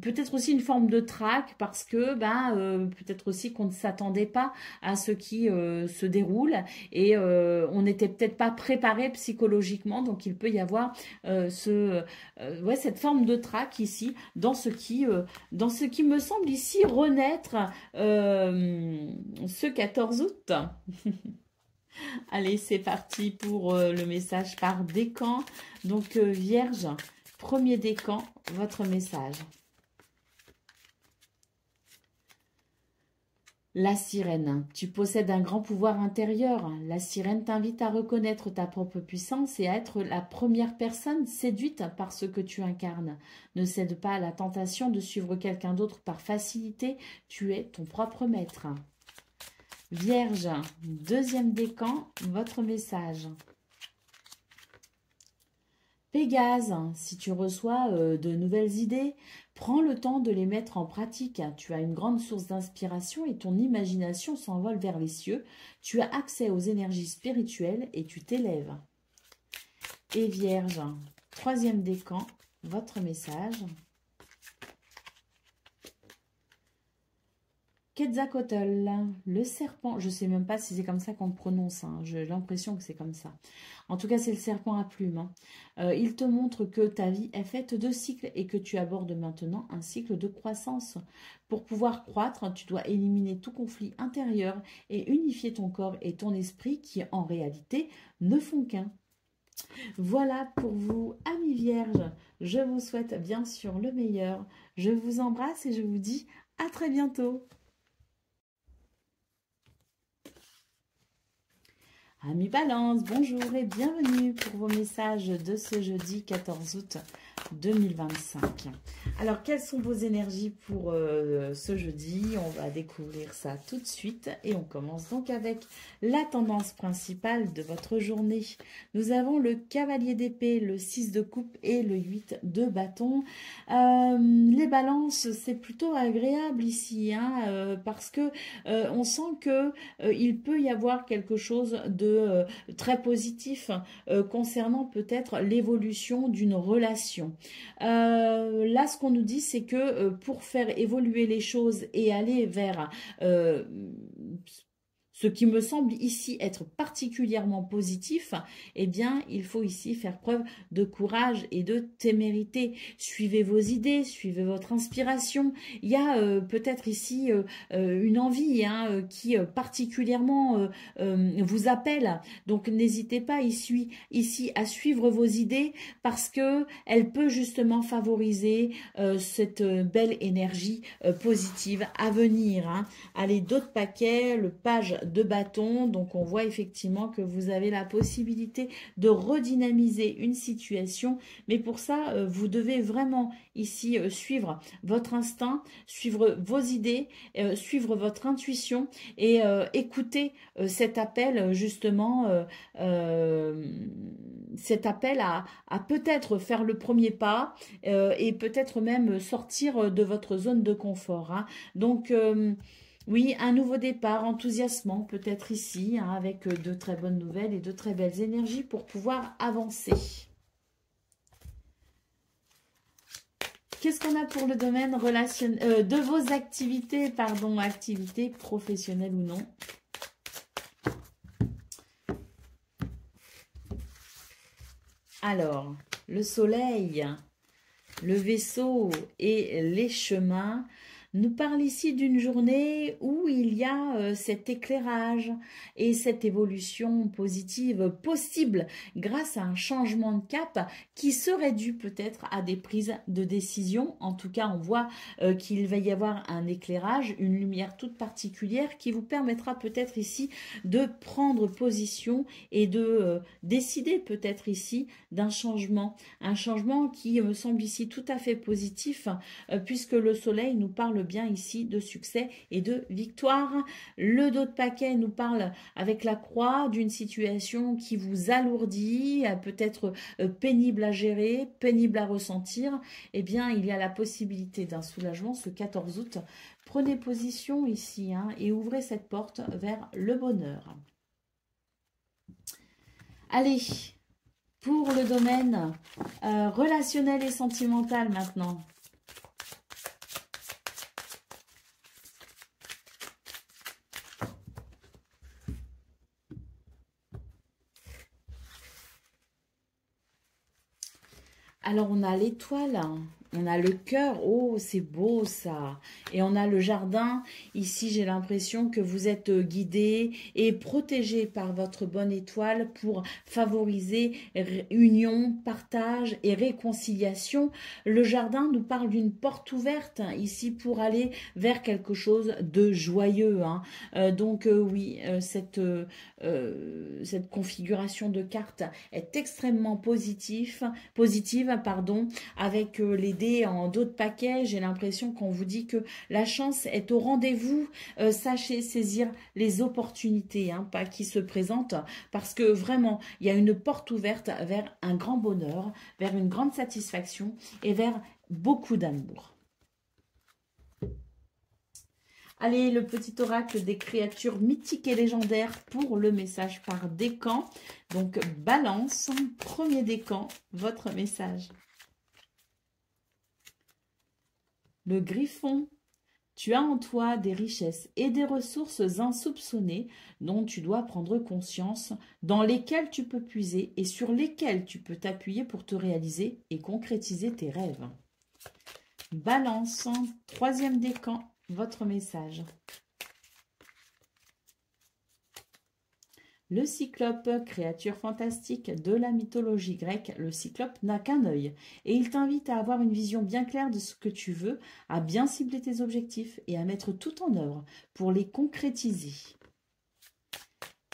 Peut-être aussi une forme de trac parce que peut-être aussi qu'on ne s'attendait pas à ce qui se déroule et on n'était peut-être pas préparé psychologiquement, donc il peut y avoir cette forme de trac ici dans ce qui me semble ici renaître ce 14 août. Allez, c'est parti pour le message par décan. Donc, Vierge, premier décan, votre message. La sirène, tu possèdes un grand pouvoir intérieur. La sirène t'invite à reconnaître ta propre puissance et à être la première personne séduite par ce que tu incarnes. Ne cède pas à la tentation de suivre quelqu'un d'autre par facilité. Tu es ton propre maître. Vierge, deuxième décan, votre message. Pégase, si tu reçois de nouvelles idées, prends le temps de les mettre en pratique. Tu as une grande source d'inspiration et ton imagination s'envole vers les cieux. Tu as accès aux énergies spirituelles et tu t'élèves. Et Vierge, troisième décan, votre message. Quetzalcoatl, le serpent, je ne sais même pas si c'est comme ça qu'on le prononce, hein. J'ai l'impression que c'est comme ça. En tout cas, c'est le serpent à plumes. Hein. Il te montre que ta vie est faite de cycles et que tu abordes maintenant un cycle de croissance. Pour pouvoir croître, tu dois éliminer tout conflit intérieur et unifier ton corps et ton esprit qui, en réalité, ne font qu'un. Voilà pour vous, amis vierges. Je vous souhaite bien sûr le meilleur. Je vous embrasse et je vous dis à très bientôt. Amis Balance, bonjour et bienvenue pour vos messages de ce jeudi 14 août 2025. Alors, quelles sont vos énergies pour ce jeudi? On va découvrir ça tout de suite et on commence donc avec la tendance principale de votre journée. Nous avons le cavalier d'épée, le 6 de coupe et le 8 de bâton. Les balances, c'est plutôt agréable ici hein, parce que on sent que il peut y avoir quelque chose de très positif concernant peut-être l'évolution d'une relation. Là, ce qu'on nous dit, c'est que pour faire évoluer les choses et aller vers ce qui me semble ici être particulièrement positif, eh bien, il faut ici faire preuve de courage et de témérité. Suivez vos idées, suivez votre inspiration. Il y a peut-être ici une envie hein, qui particulièrement vous appelle. Donc, n'hésitez pas ici à suivre vos idées parce que elle peut justement favoriser cette belle énergie positive à venir. Hein. Allez, d'autres paquets, le page de bâton. Donc, on voit effectivement que vous avez la possibilité de redynamiser une situation. Mais pour ça, vous devez vraiment ici suivre votre instinct, suivre vos idées, suivre votre intuition et écouter cet appel justement, cet appel à peut-être faire le premier pas et peut-être même sortir de votre zone de confort. Hein. Donc, oui, un nouveau départ enthousiasmant peut-être ici, hein, avec de très bonnes nouvelles et de très belles énergies pour pouvoir avancer. Qu'est-ce qu'on a pour le domaine de vos activités, pardon, activités professionnelles ou non? Alors, le soleil, le vaisseau et les chemins nous parlent ici d'une journée où il y a cet éclairage et cette évolution positive possible grâce à un changement de cap qui serait dû peut-être à des prises de décision. En tout cas, on voit qu'il va y avoir un éclairage, une lumière toute particulière qui vous permettra peut-être ici de prendre position et de décider peut-être ici d'un changement. Un changement qui me semble ici tout à fait positif puisque le soleil nous parle bien ici de succès et de victoire. Le dos de paquet nous parle avec la croix d'une situation qui vous alourdit, peut-être pénible à gérer, pénible à ressentir. Eh bien, il y a la possibilité d'un soulagement ce 14 août. Prenez position ici hein, et ouvrez cette porte vers le bonheur. Allez, pour le domaine relationnel et sentimental maintenant. Alors, on a l'étoile, on a le cœur, oh, c'est beau ça. Et on a le jardin. Ici, j'ai l'impression que vous êtes guidé et protégé par votre bonne étoile pour favoriser union, partage et réconciliation. Le jardin nous parle d'une porte ouverte ici pour aller vers quelque chose de joyeux. Hein. Donc, oui, cette configuration de cartes est extrêmement positive, pardon, avec les dés en dos de paquet. J'ai l'impression qu'on vous dit que la chance est au rendez-vous. Sachez saisir les opportunités hein, pas qui se présentent parce que vraiment, il y a une porte ouverte vers un grand bonheur, vers une grande satisfaction et vers beaucoup d'amour. Allez, le petit oracle des créatures mythiques et légendaires pour le message par décan. Donc, Balance, premier décan, votre message. Le Griffon, tu as en toi des richesses et des ressources insoupçonnées dont tu dois prendre conscience, dans lesquelles tu peux puiser et sur lesquelles tu peux t'appuyer pour te réaliser et concrétiser tes rêves. Balance, troisième décan, votre message. Le cyclope, créature fantastique de la mythologie grecque, le cyclope n'a qu'un œil et il t'invite à avoir une vision bien claire de ce que tu veux, à bien cibler tes objectifs et à mettre tout en œuvre pour les concrétiser.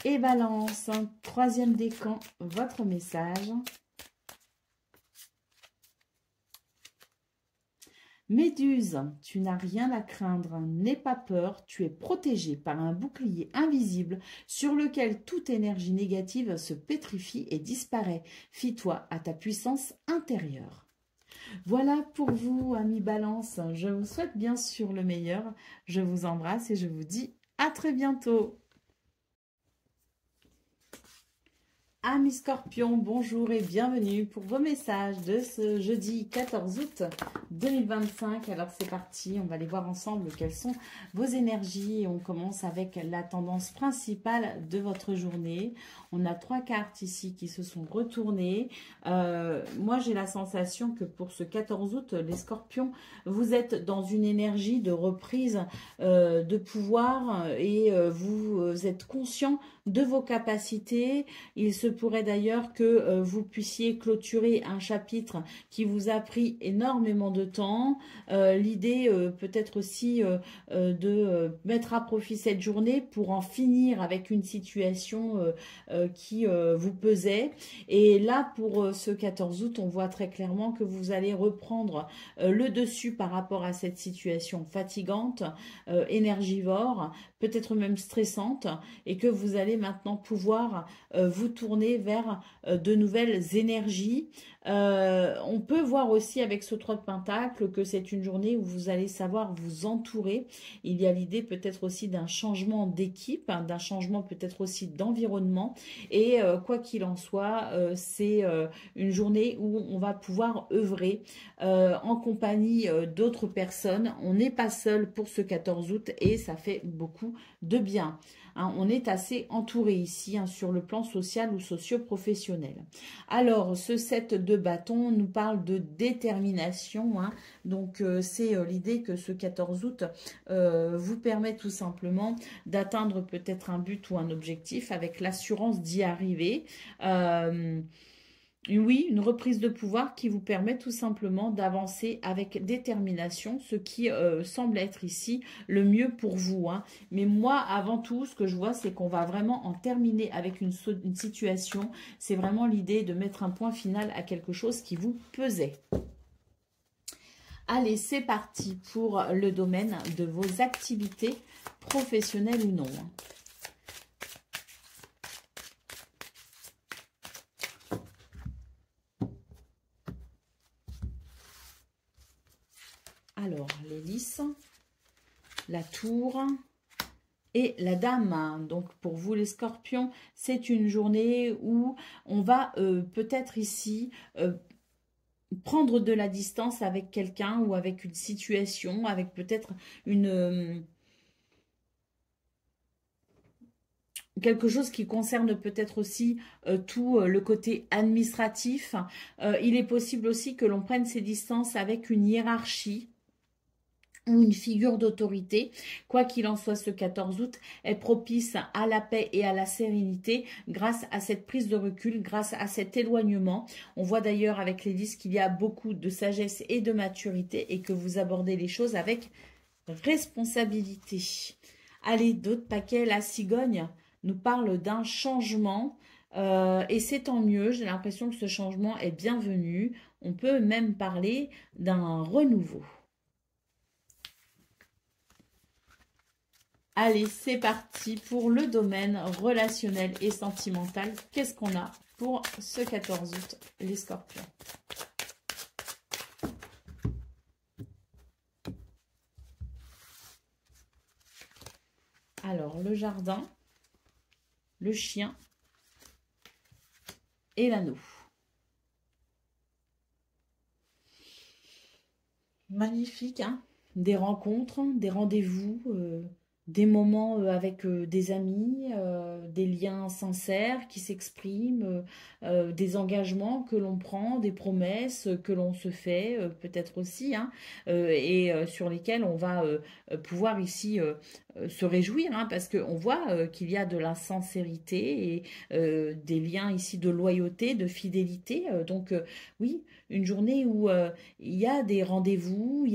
Et Balance, troisième décan, votre message. Méduse, tu n'as rien à craindre, n'aie pas peur, tu es protégé par un bouclier invisible sur lequel toute énergie négative se pétrifie et disparaît. Fie-toi à ta puissance intérieure. Voilà pour vous, amis Balance. Je vous souhaite bien sûr le meilleur. Je vous embrasse et je vous dis à très bientôt. Amis Scorpions, bonjour et bienvenue pour vos messages de ce jeudi 14 août 2025. Alors c'est parti, on va aller voir ensemble quelles sont vos énergies. On commence avec la tendance principale de votre journée. On a 3 cartes ici qui se sont retournées. Moi j'ai la sensation que pour ce 14 août, les Scorpions, vous êtes dans une énergie de reprise de pouvoir et vous êtes conscient de vos capacités. Il se pourrait d'ailleurs que vous puissiez clôturer un chapitre qui vous a pris énormément de temps. L'idée peut-être aussi de mettre à profit cette journée pour en finir avec une situation qui vous pesait. Et là, pour ce 14 août, on voit très clairement que vous allez reprendre le dessus par rapport à cette situation fatigante, énergivore, peut-être même stressante, et que vous allez maintenant pouvoir vous tourner vers de nouvelles énergies. On peut voir aussi avec ce 3 de Pentacle que c'est une journée où vous allez savoir vous entourer. Il y a l'idée peut-être aussi d'un changement d'équipe, hein, d'un changement peut-être aussi d'environnement. Et quoi qu'il en soit, c'est une journée où on va pouvoir œuvrer en compagnie d'autres personnes. On n'est pas seul pour ce 14 août et ça fait beaucoup de bien. Hein, on est assez entouré ici hein, sur le plan social ou socio-professionnel. Alors, ce 7 de bâton nous parle de détermination. Hein, donc, c'est l'idée que ce 14 août vous permet tout simplement d'atteindre peut-être un but ou un objectif avec l'assurance d'y arriver. Oui, une reprise de pouvoir qui vous permet tout simplement d'avancer avec détermination, ce qui semble être ici le mieux pour vous. Hein. Mais moi, avant tout, ce que je vois, c'est qu'on va vraiment en terminer avec une situation. C'est vraiment l'idée de mettre un point final à quelque chose qui vous pesait. Allez, c'est parti pour le domaine de vos activités professionnelles ou non. Alors, l'hélice, la tour et la dame. Donc, pour vous les scorpions, c'est une journée où on va peut-être ici prendre de la distance avec quelqu'un ou avec une situation, avec peut-être une... quelque chose qui concerne peut-être aussi tout le côté administratif. Il est possible aussi que l'on prenne ses distances avec une hiérarchie ou une figure d'autorité. Quoi qu'il en soit, ce 14 août est propice à la paix et à la sérénité grâce à cette prise de recul, grâce à cet éloignement. On voit d'ailleurs avec les listes qu'il y a beaucoup de sagesse et de maturité et que vous abordez les choses avec responsabilité. Allez, d'autres paquets, la cigogne nous parle d'un changement et c'est tant mieux. J'ai l'impression que ce changement est bienvenu. On peut même parler d'un renouveau. Allez, c'est parti pour le domaine relationnel et sentimental. Qu'est-ce qu'on a pour ce 14 août, les scorpions? Alors, le jardin, le chien et l'anneau. Magnifique, hein? Des rencontres, des rendez-vous, des moments avec des amis, des liens sincères qui s'expriment, des engagements que l'on prend, des promesses que l'on se fait, peut-être aussi, hein, et sur lesquelles on va pouvoir ici se réjouir, hein, parce qu'on voit qu'il y a de la sincérité et des liens ici de loyauté, de fidélité. Donc oui, une journée où il y a des rendez-vous, il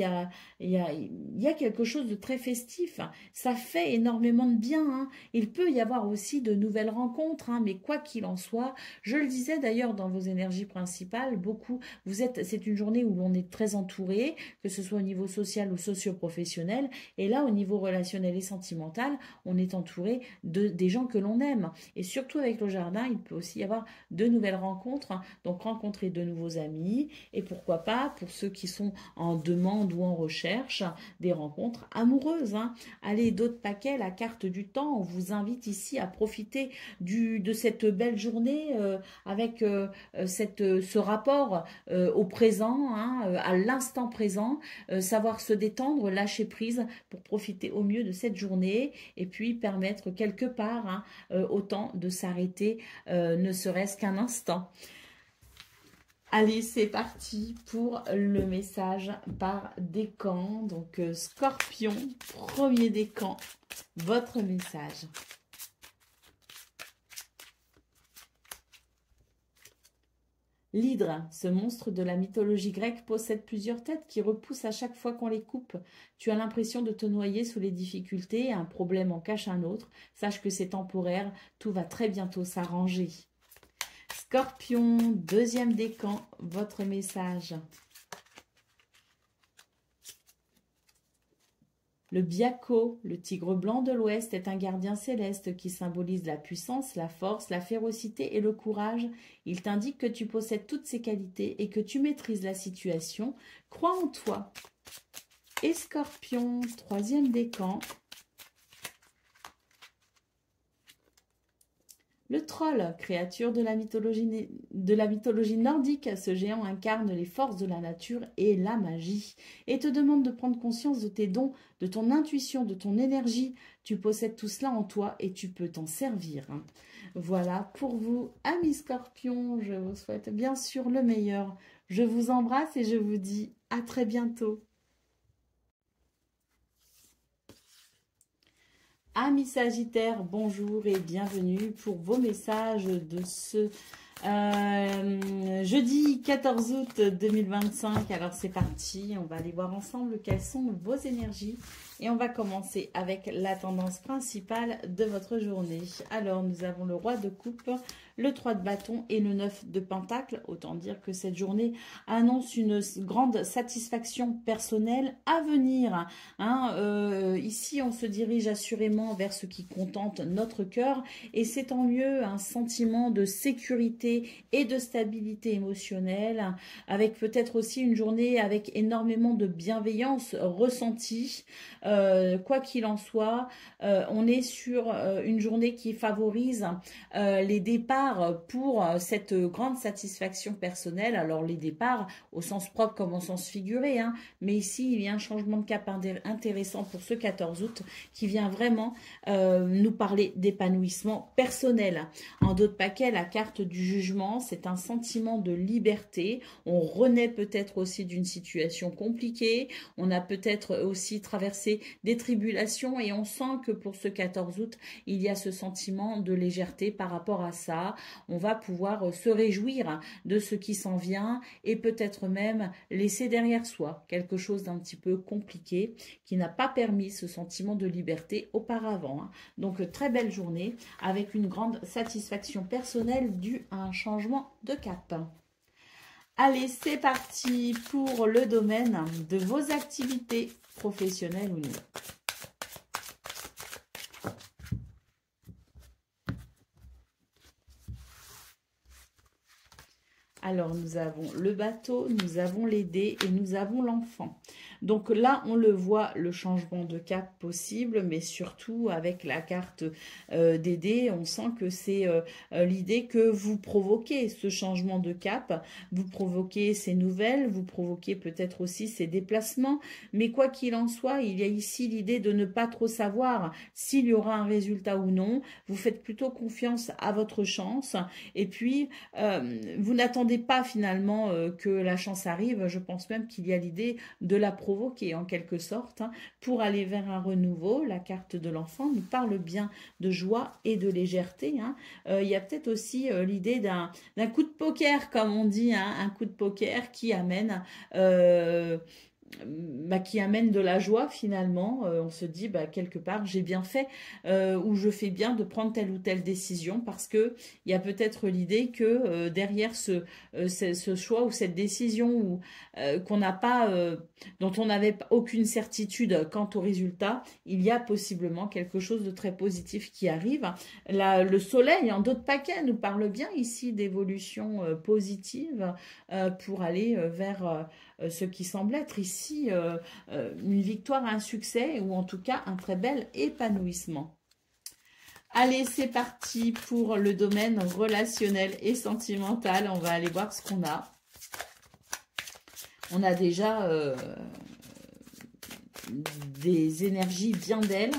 y a quelque chose de très festif. Ça fait énormément de bien. Hein. Il peut y avoir aussi de nouvelles rencontres, hein, mais quoi qu'il en soit, je le disais d'ailleurs dans vos énergies principales, beaucoup, c'est une journée où l'on est très entouré, que ce soit au niveau social ou socio-professionnel, et là au niveau relationnel et sentimentale, on est entouré des gens que l'on aime. Et surtout avec le jardin, il peut aussi y avoir de nouvelles rencontres, hein. Donc rencontrer de nouveaux amis et pourquoi pas, pour ceux qui sont en demande ou en recherche, des rencontres amoureuses, hein. Allez, d'autres paquets, la carte du temps, on vous invite ici à profiter de cette belle journée avec ce rapport au présent, hein, à l'instant présent, savoir se détendre, lâcher prise pour profiter au mieux de cette journée et puis permettre quelque part, hein, au temps de s'arrêter, ne serait-ce qu'un instant. Allez, c'est parti pour le message par décan. Donc, Scorpion, premier décan, votre message. L'hydre, ce monstre de la mythologie grecque, possède plusieurs têtes qui repoussent à chaque fois qu'on les coupe. Tu as l'impression de te noyer sous les difficultés, un problème en cache un autre. Sache que c'est temporaire, tout va très bientôt s'arranger. Scorpion, deuxième décan, votre message. Le Biako, le tigre blanc de l'Ouest, est un gardien céleste qui symbolise la puissance, la force, la férocité et le courage. Il t'indique que tu possèdes toutes ces qualités et que tu maîtrises la situation. Crois en toi. Et Scorpion, troisième décan. Le troll, créature de la mythologie nordique, ce géant incarne les forces de la nature et la magie et te demande de prendre conscience de tes dons, de ton intuition, de ton énergie. Tu possèdes tout cela en toi et tu peux t'en servir. Voilà pour vous, amis Scorpions. Je vous souhaite bien sûr le meilleur. Je vous embrasse et je vous dis à très bientôt. Amis Sagittaires, bonjour et bienvenue pour vos messages de ce jeudi 14 août 2025. Alors c'est parti, on va aller voir ensemble quelles sont vos énergies. Et on va commencer avec la tendance principale de votre journée. Alors, nous avons le roi de coupe, le 3 de bâton et le 9 de pentacle. Autant dire que cette journée annonce une grande satisfaction personnelle à venir. Hein, ici, on se dirige assurément vers ce qui contente notre cœur. Et c'est tant mieux un sentiment de sécurité et de stabilité émotionnelle. Avec peut-être aussi une journée avec énormément de bienveillance ressentie. Quoi qu'il en soit, on est sur une journée qui favorise les départs pour cette grande satisfaction personnelle. Alors les départs au sens propre comme au sens figuré, hein, mais ici il y a un changement de cap intéressant pour ce 14 août qui vient vraiment nous parler d'épanouissement personnel. En d'autres paquets, la carte du jugement, c'est un sentiment de liberté. On renaît peut-être aussi d'une situation compliquée, on a peut-être aussi traversé des tribulations et on sent que pour ce 14 août, il y a ce sentiment de légèreté par rapport à ça. On va pouvoir se réjouir de ce qui s'en vient et peut-être même laisser derrière soi quelque chose d'un petit peu compliqué qui n'a pas permis ce sentiment de liberté auparavant, hein. Donc très belle journée avec une grande satisfaction personnelle due à un changement de cap. Allez, c'est parti pour le domaine de vos activités professionnelles ou non. Alors, nous avons le bateau, nous avons les dés et nous avons l'enfant. Donc là, on le voit, le changement de cap possible, mais surtout avec la carte des dés, on sent que c'est l'idée que vous provoquez ce changement de cap, vous provoquez ces nouvelles, vous provoquez peut-être aussi ces déplacements, mais quoi qu'il en soit, il y a ici l'idée de ne pas trop savoir s'il y aura un résultat ou non. Vous faites plutôt confiance à votre chance et puis vous n'attendez pas finalement que la chance arrive. Je pense même qu'il y a l'idée de la provoquer en quelque sorte, hein, pour aller vers un renouveau. La carte de l'enfant nous parle bien de joie et de légèreté, hein. Il y a peut-être aussi l'idée d'un coup de poker, comme on dit, hein, un coup de poker qui amène bah, qui amène de la joie finalement. On se dit bah, quelque part j'ai bien fait ou je fais bien de prendre telle ou telle décision parce que il y a peut-être l'idée que derrière ce choix ou cette décision ou qu'on n'a pas dont on n'avait aucune certitude quant au résultat, il y a possiblement quelque chose de très positif qui arrive. Là, le soleil en d'autres paquets nous parle bien ici d'évolution positive pour aller vers ce qui semble être ici une victoire, un succès ou en tout cas un très bel épanouissement. Allez, c'est parti pour le domaine relationnel et sentimental. On va aller voir ce qu'on a. On a déjà des énergies bien belles.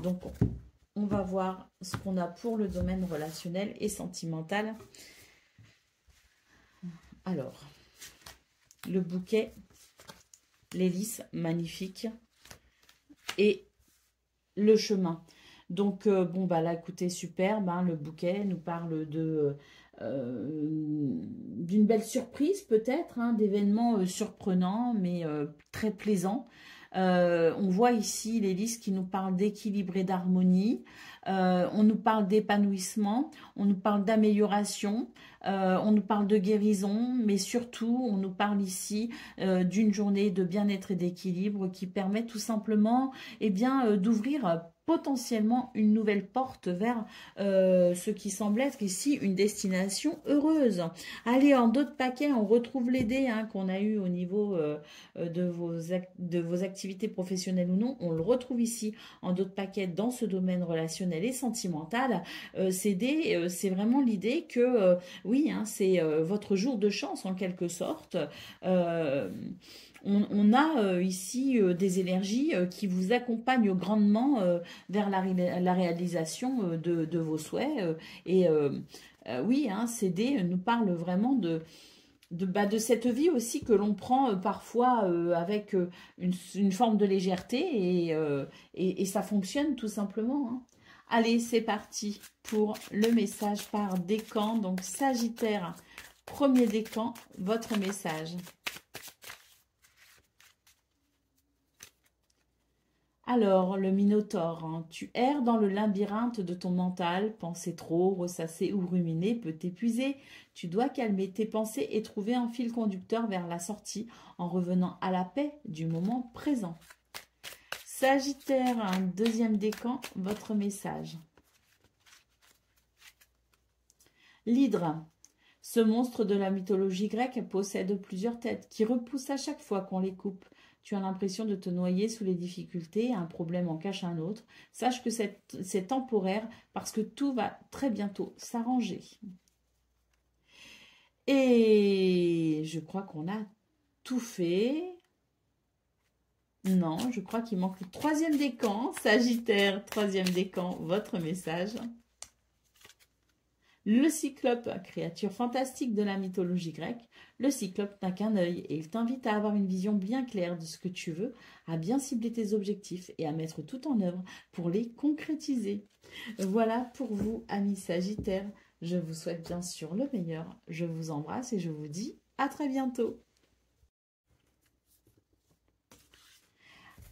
Donc, on va voir ce qu'on a pour le domaine relationnel et sentimental. Alors, le bouquet, l'hélice, magnifique. Et le chemin. Donc, bon, bah là, écoutez, superbe, hein, le bouquet nous parle d'une belle surprise, peut-être, hein, d'événements surprenants, mais très plaisants. On voit ici l'hélice qui nous parle d'équilibre et d'harmonie. On nous parle d'épanouissement, on nous parle d'amélioration, on nous parle de guérison, mais surtout, on nous parle ici d'une journée de bien-être et d'équilibre qui permet tout simplement eh bien, d'ouvrir potentiellement une nouvelle porte vers ce qui semble être ici une destination heureuse. Allez, en d'autres paquets, on retrouve les dés hein, qu'on a eu au niveau de vos activités professionnelles ou non. On le retrouve ici en d'autres paquets dans ce domaine relationnel et sentimental. Ces dés, c'est vraiment l'idée que, oui, hein, c'est votre jour de chance en quelque sorte. On a ici des énergies qui vous accompagnent grandement vers la réalisation de vos souhaits. Oui, hein, ces dés nous parlent vraiment de cette vie aussi que l'on prend parfois avec une forme de légèreté et ça fonctionne tout simplement. Hein. Allez, c'est parti pour le message par décan. Donc, Sagittaire, premier décan, votre message. Alors, le Minotaure, hein, tu erres dans le labyrinthe de ton mental, penser trop, ressasser ou ruminer peut t'épuiser. Tu dois calmer tes pensées et trouver un fil conducteur vers la sortie en revenant à la paix du moment présent. Sagittaire, un deuxième décan, votre message. L'hydre, ce monstre de la mythologie grecque possède plusieurs têtes qui repoussent à chaque fois qu'on les coupe. Tu as l'impression de te noyer sous les difficultés, un problème en cache un autre. Sache que c'est temporaire parce que tout va très bientôt s'arranger. Et je crois qu'on a tout fait. Non, je crois qu'il manque le troisième décan. Sagittaire, troisième décan, votre message. Le cyclope, créature fantastique de la mythologie grecque, le cyclope n'a qu'un œil et il t'invite à avoir une vision bien claire de ce que tu veux, à bien cibler tes objectifs et à mettre tout en œuvre pour les concrétiser. Voilà pour vous, amis Sagittaires. Je vous souhaite bien sûr le meilleur. Je vous embrasse et je vous dis à très bientôt.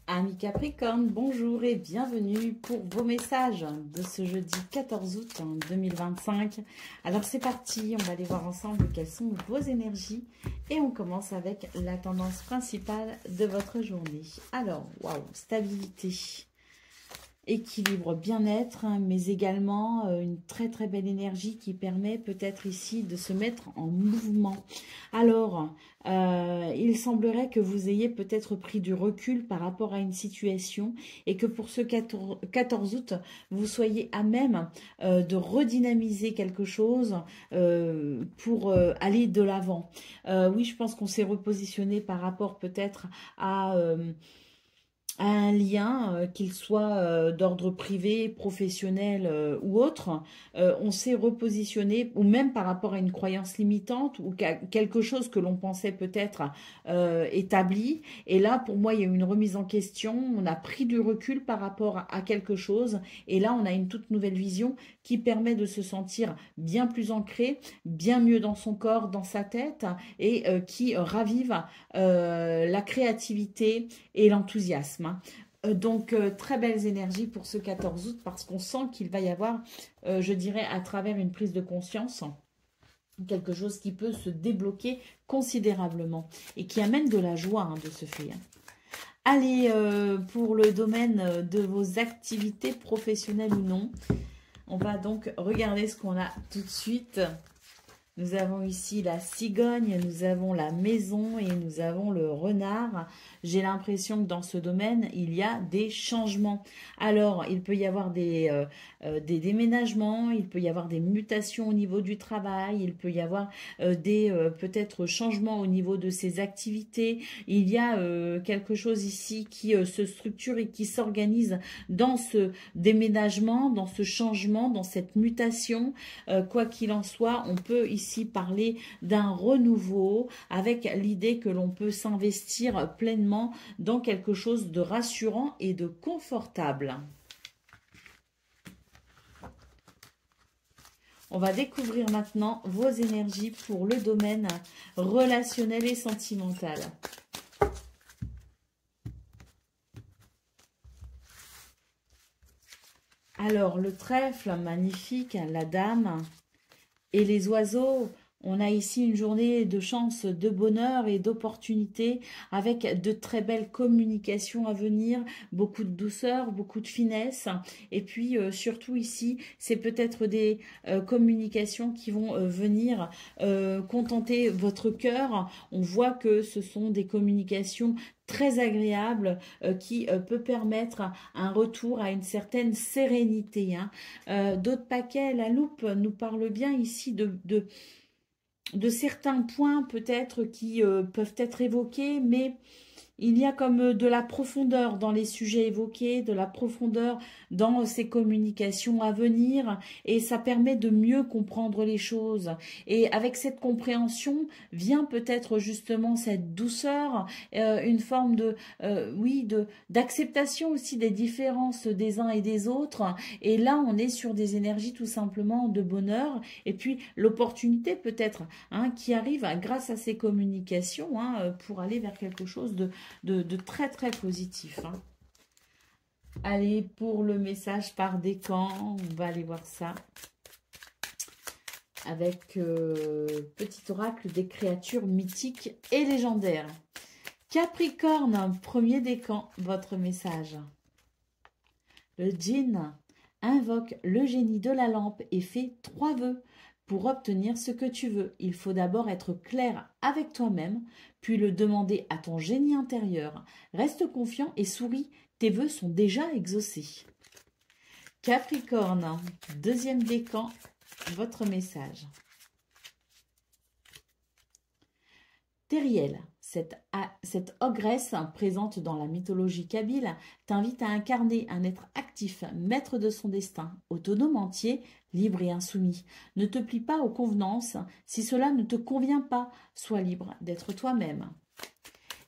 Amis Capricorne, bonjour et bienvenue pour vos messages de ce jeudi 14 août 2025. Alors c'est parti, on va aller voir ensemble quelles sont vos énergies et on commence avec la tendance principale de votre journée. Alors, waouh, stabilité, équilibre, bien-être, mais également une très très belle énergie qui permet peut-être ici de se mettre en mouvement. Alors, il semblerait que vous ayez peut-être pris du recul par rapport à une situation et que pour ce 14 août, vous soyez à même de redynamiser quelque chose pour aller de l'avant. Oui, je pense qu'on s'est repositionné par rapport peut-être à à un lien, qu'il soit d'ordre privé, professionnel ou autre, on s'est repositionné, ou même par rapport à une croyance limitante, ou quelque chose que l'on pensait peut-être établi. Et là, pour moi, il y a eu une remise en question, on a pris du recul par rapport à quelque chose, et là, on a une toute nouvelle vision qui permet de se sentir bien plus ancré, bien mieux dans son corps, dans sa tête, et qui ravive la créativité et l'enthousiasme. Donc, très belles énergies pour ce 14 août parce qu'on sent qu'il va y avoir, je dirais, à travers une prise de conscience, quelque chose qui peut se débloquer considérablement et qui amène de la joie de ce fait. Allez, pour le domaine de vos activités professionnelles ou non, on va donc regarder ce qu'on a tout de suite. Nous avons ici la cigogne, nous avons la maison et nous avons le renard. J'ai l'impression que dans ce domaine, il y a des changements. Alors, il peut y avoir des déménagements, il peut y avoir des mutations au niveau du travail, il peut y avoir des peut-être changements au niveau de ses activités. Il y a quelque chose ici qui se structure et qui s'organise dans ce déménagement, dans ce changement, dans cette mutation. Quoi qu'il en soit, on peut ici parler d'un renouveau avec l'idée que l'on peut s'investir pleinement dans quelque chose de rassurant et de confortable. On va découvrir maintenant vos énergies pour le domaine relationnel et sentimental. Alors, le trèfle, magnifique, la dame et les oiseaux. On a ici une journée de chance, de bonheur et d'opportunités avec de très belles communications à venir, beaucoup de douceur, beaucoup de finesse. Et puis surtout ici, c'est peut-être des communications qui vont venir contenter votre cœur. On voit que ce sont des communications très agréable qui peut permettre un retour à une certaine sérénité. D'autres paquets, la loupe nous parle bien ici de certains points peut-être qui peuvent être évoqués, mais il y a comme de la profondeur dans les sujets évoqués, de la profondeur dans ces communications à venir et ça permet de mieux comprendre les choses. Et avec cette compréhension vient peut-être justement cette douceur, une forme de, oui, d'acceptation aussi des différences des uns et des autres. Et là, on est sur des énergies tout simplement de bonheur et puis l'opportunité peut-être qui arrive grâce à ces communications pour aller vers quelque chose de très très positif. Allez, pour le message par décan, on va aller voir ça. Avec petit oracle des créatures mythiques et légendaires. Capricorne, premier décan, votre message. Le djinn invoque le génie de la lampe et fait 3 vœux. Pour obtenir ce que tu veux, il faut d'abord être clair avec toi-même, puis le demander à ton génie intérieur. Reste confiant et souris, tes vœux sont déjà exaucés. Capricorne, deuxième décan, votre message. Teriel, cette ogresse présente dans la mythologie kabyle, t'invite à incarner un être actif, maître de son destin, autonome entier, libre et insoumis. Ne te plie pas aux convenances, si cela ne te convient pas, sois libre d'être toi-même.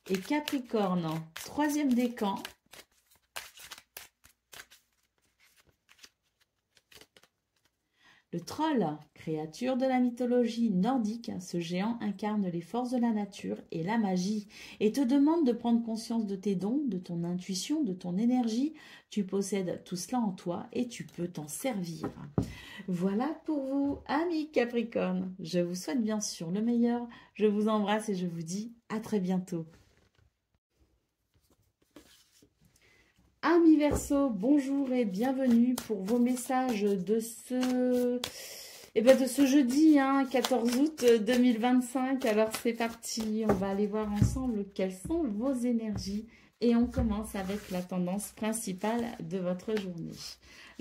Et Capricorne, troisième décan. Le troll, créature de la mythologie nordique, ce géant incarne les forces de la nature et la magie et te demande de prendre conscience de tes dons, de ton intuition, de ton énergie. Tu possèdes tout cela en toi et tu peux t'en servir. Voilà pour vous, amis Capricorne. Je vous souhaite bien sûr le meilleur. Je vous embrasse et je vous dis à très bientôt. Amis Verseau, bonjour et bienvenue pour vos messages de ce jeudi 14 août 2025. Alors c'est parti, on va aller voir ensemble quelles sont vos énergies et on commence avec la tendance principale de votre journée.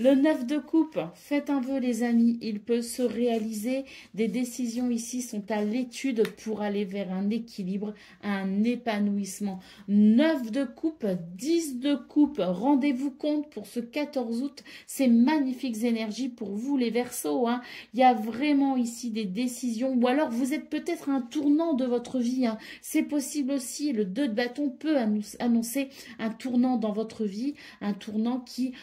Le 9 de coupe, faites un vœu les amis, il peut se réaliser. Des décisions ici sont à l'étude pour aller vers un équilibre, un épanouissement. 9 de coupe, 10 de coupe, rendez-vous compte pour ce 14 août, ces magnifiques énergies pour vous les Verseaux. Hein. Il y a vraiment ici des décisions, ou alors vous êtes peut-être à un tournant de votre vie. Hein. C'est possible aussi, le 2 de bâton peut annoncer un tournant dans votre vie, un tournant qui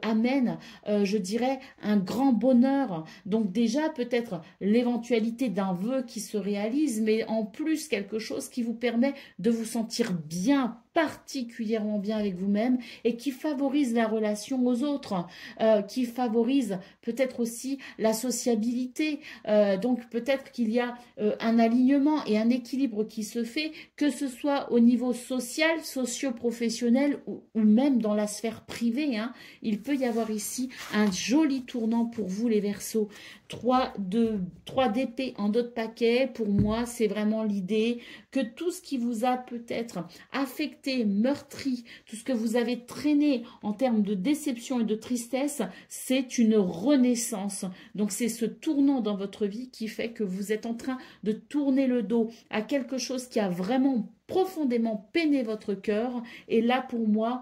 amène je dirais, un grand bonheur. Donc déjà, peut-être l'éventualité d'un vœu qui se réalise, mais en plus quelque chose qui vous permet de vous sentir bien, particulièrement bien avec vous-même et qui favorise la relation aux autres, qui favorise peut-être aussi la sociabilité. Donc peut-être qu'il y a un alignement et un équilibre qui se fait, que ce soit au niveau social, socio-professionnel ou même dans la sphère privée. Hein. Il peut y avoir ici un joli tournant pour vous les Verseaux. 3 d'épée en dos de paquet, pour moi, c'est vraiment l'idée que tout ce qui vous a peut-être affecté, meurtri, tout ce que vous avez traîné en termes de déception et de tristesse, c'est une renaissance. Donc, c'est ce tournant dans votre vie qui fait que vous êtes en train de tourner le dos à quelque chose qui a vraiment profondément peiné votre cœur. Et là, pour moi,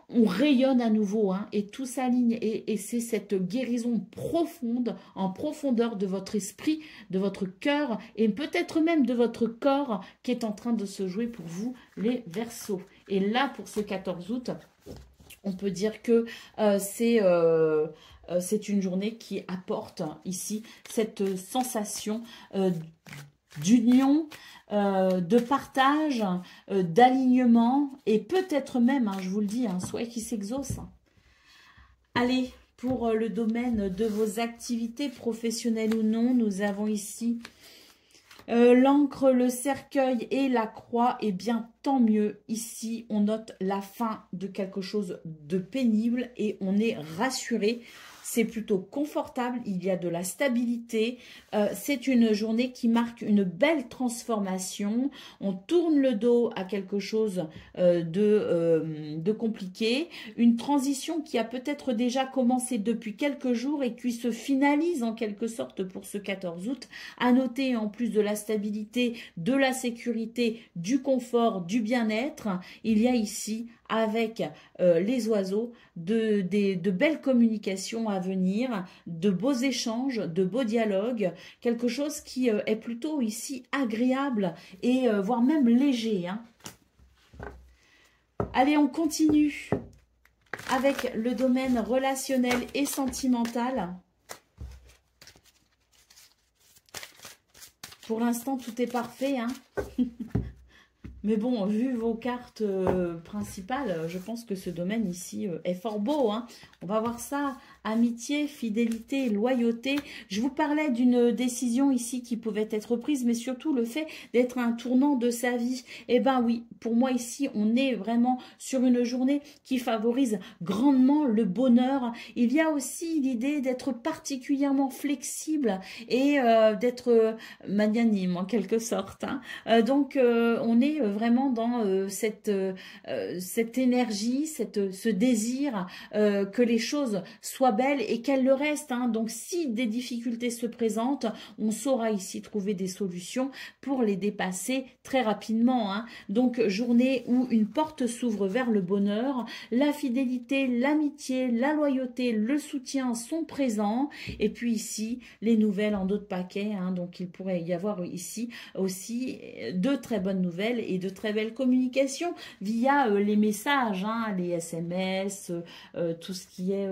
on rayonne à nouveau, hein, et tout s'aligne, et c'est cette guérison profonde, en profondeur de votre esprit, de votre cœur, et peut-être même de votre corps, qui est en train de se jouer pour vous, les Verseaux. Et là, pour ce 14 août, on peut dire que c'est une journée qui apporte ici cette sensation d'union, de partage, d'alignement et peut-être même, hein, je vous le dis, un souhait qui s'exauce. Allez, pour le domaine de vos activités professionnelles ou non, nous avons ici l'encre, le cercueil et la croix. Eh bien, tant mieux. Ici, on note la fin de quelque chose de pénible et on est rassuré. C'est plutôt confortable, il y a de la stabilité. C'est une journée qui marque une belle transformation. On tourne le dos à quelque chose de compliqué. Une transition qui a peut-être déjà commencé depuis quelques jours et qui se finalise en quelque sorte pour ce 14 août. À noter, en plus de la stabilité, de la sécurité, du confort, du bien-être, il y a ici, avec les oiseaux, de belles communications à venir, de beaux échanges, de beaux dialogues, quelque chose qui est plutôt ici agréable et voire même léger. Hein. Allez, on continue avec le domaine relationnel et sentimental. Pour l'instant, tout est parfait, hein. Mais bon, vu vos cartes principales, je pense que ce domaine ici est fort beau. Hein. On va voir ça. Amitié, fidélité, loyauté. Je vous parlais d'une décision ici qui pouvait être prise, mais surtout le fait d'être un tournant de sa vie. Eh bien oui, pour moi ici, on est vraiment sur une journée qui favorise grandement le bonheur. Il y a aussi l'idée d'être particulièrement flexible et d'être magnanime en quelque sorte. Hein. Donc, on est vraiment dans cette énergie, ce désir que les choses soient belles et qu'elles le restent. Hein. Donc, si des difficultés se présentent, on saura ici trouver des solutions pour les dépasser très rapidement. Hein. Donc, journée où une porte s'ouvre vers le bonheur, la fidélité, l'amitié, la loyauté, le soutien sont présents. Et puis ici, les nouvelles en dos de paquet. Hein. Donc, il pourrait y avoir ici aussi de très bonnes nouvelles et de très belles communications via les messages, hein, les SMS, tout ce qui est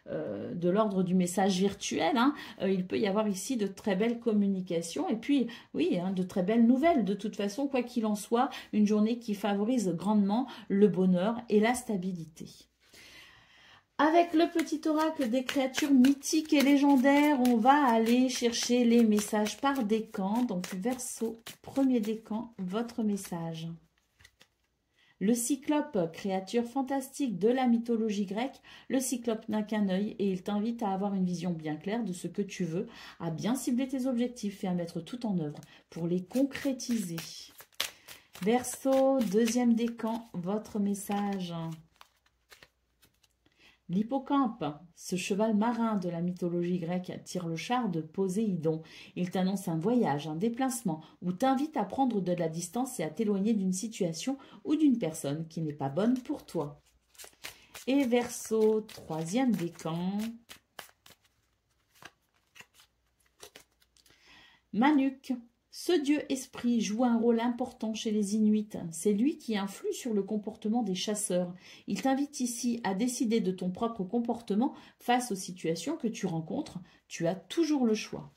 de l'ordre du message virtuel. Hein. Il peut y avoir ici de très belles communications et puis, oui, hein, de très belles nouvelles. De toute façon, quoi qu'il en soit, une journée qui favorise grandement le bonheur et la stabilité. Avec le petit oracle des créatures mythiques et légendaires, on va aller chercher les messages par décan. Donc, Verseau, premier décan, votre message. Le cyclope, créature fantastique de la mythologie grecque, le cyclope n'a qu'un œil et il t'invite à avoir une vision bien claire de ce que tu veux, à bien cibler tes objectifs et à mettre tout en œuvre pour les concrétiser. Verseau, deuxième décan, votre message. L'hippocampe, ce cheval marin de la mythologie grecque, tire le char de Poséidon. Il t'annonce un voyage, un déplacement, ou t'invite à prendre de la distance et à t'éloigner d'une situation ou d'une personne qui n'est pas bonne pour toi. Et Verseau, troisième décan. Manuk. Ce dieu esprit joue un rôle important chez les Inuits. C'est lui qui influe sur le comportement des chasseurs. Il t'invite ici à décider de ton propre comportement face aux situations que tu rencontres. Tu as toujours le choix.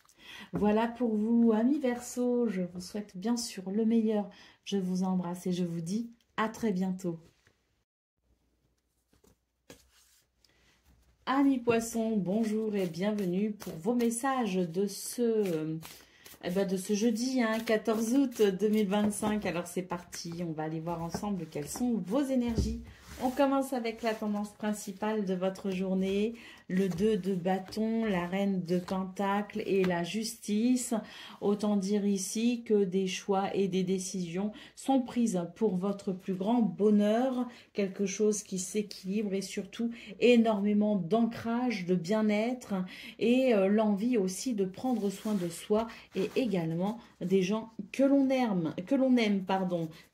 Voilà pour vous, amis Verseau. Je vous souhaite bien sûr le meilleur. Je vous embrasse et je vous dis à très bientôt. Amis Poissons, bonjour et bienvenue pour vos messages de ce jeudi, 14 août 2025. Alors c'est parti, on va aller voir ensemble quelles sont vos énergies. On commence avec la tendance principale de votre journée, le 2 de bâton, la reine de pentacle et la justice. Autant dire ici que des choix et des décisions sont prises pour votre plus grand bonheur, quelque chose qui s'équilibre et surtout énormément d'ancrage, de bien-être et l'envie aussi de prendre soin de soi et également des gens que l'on aime,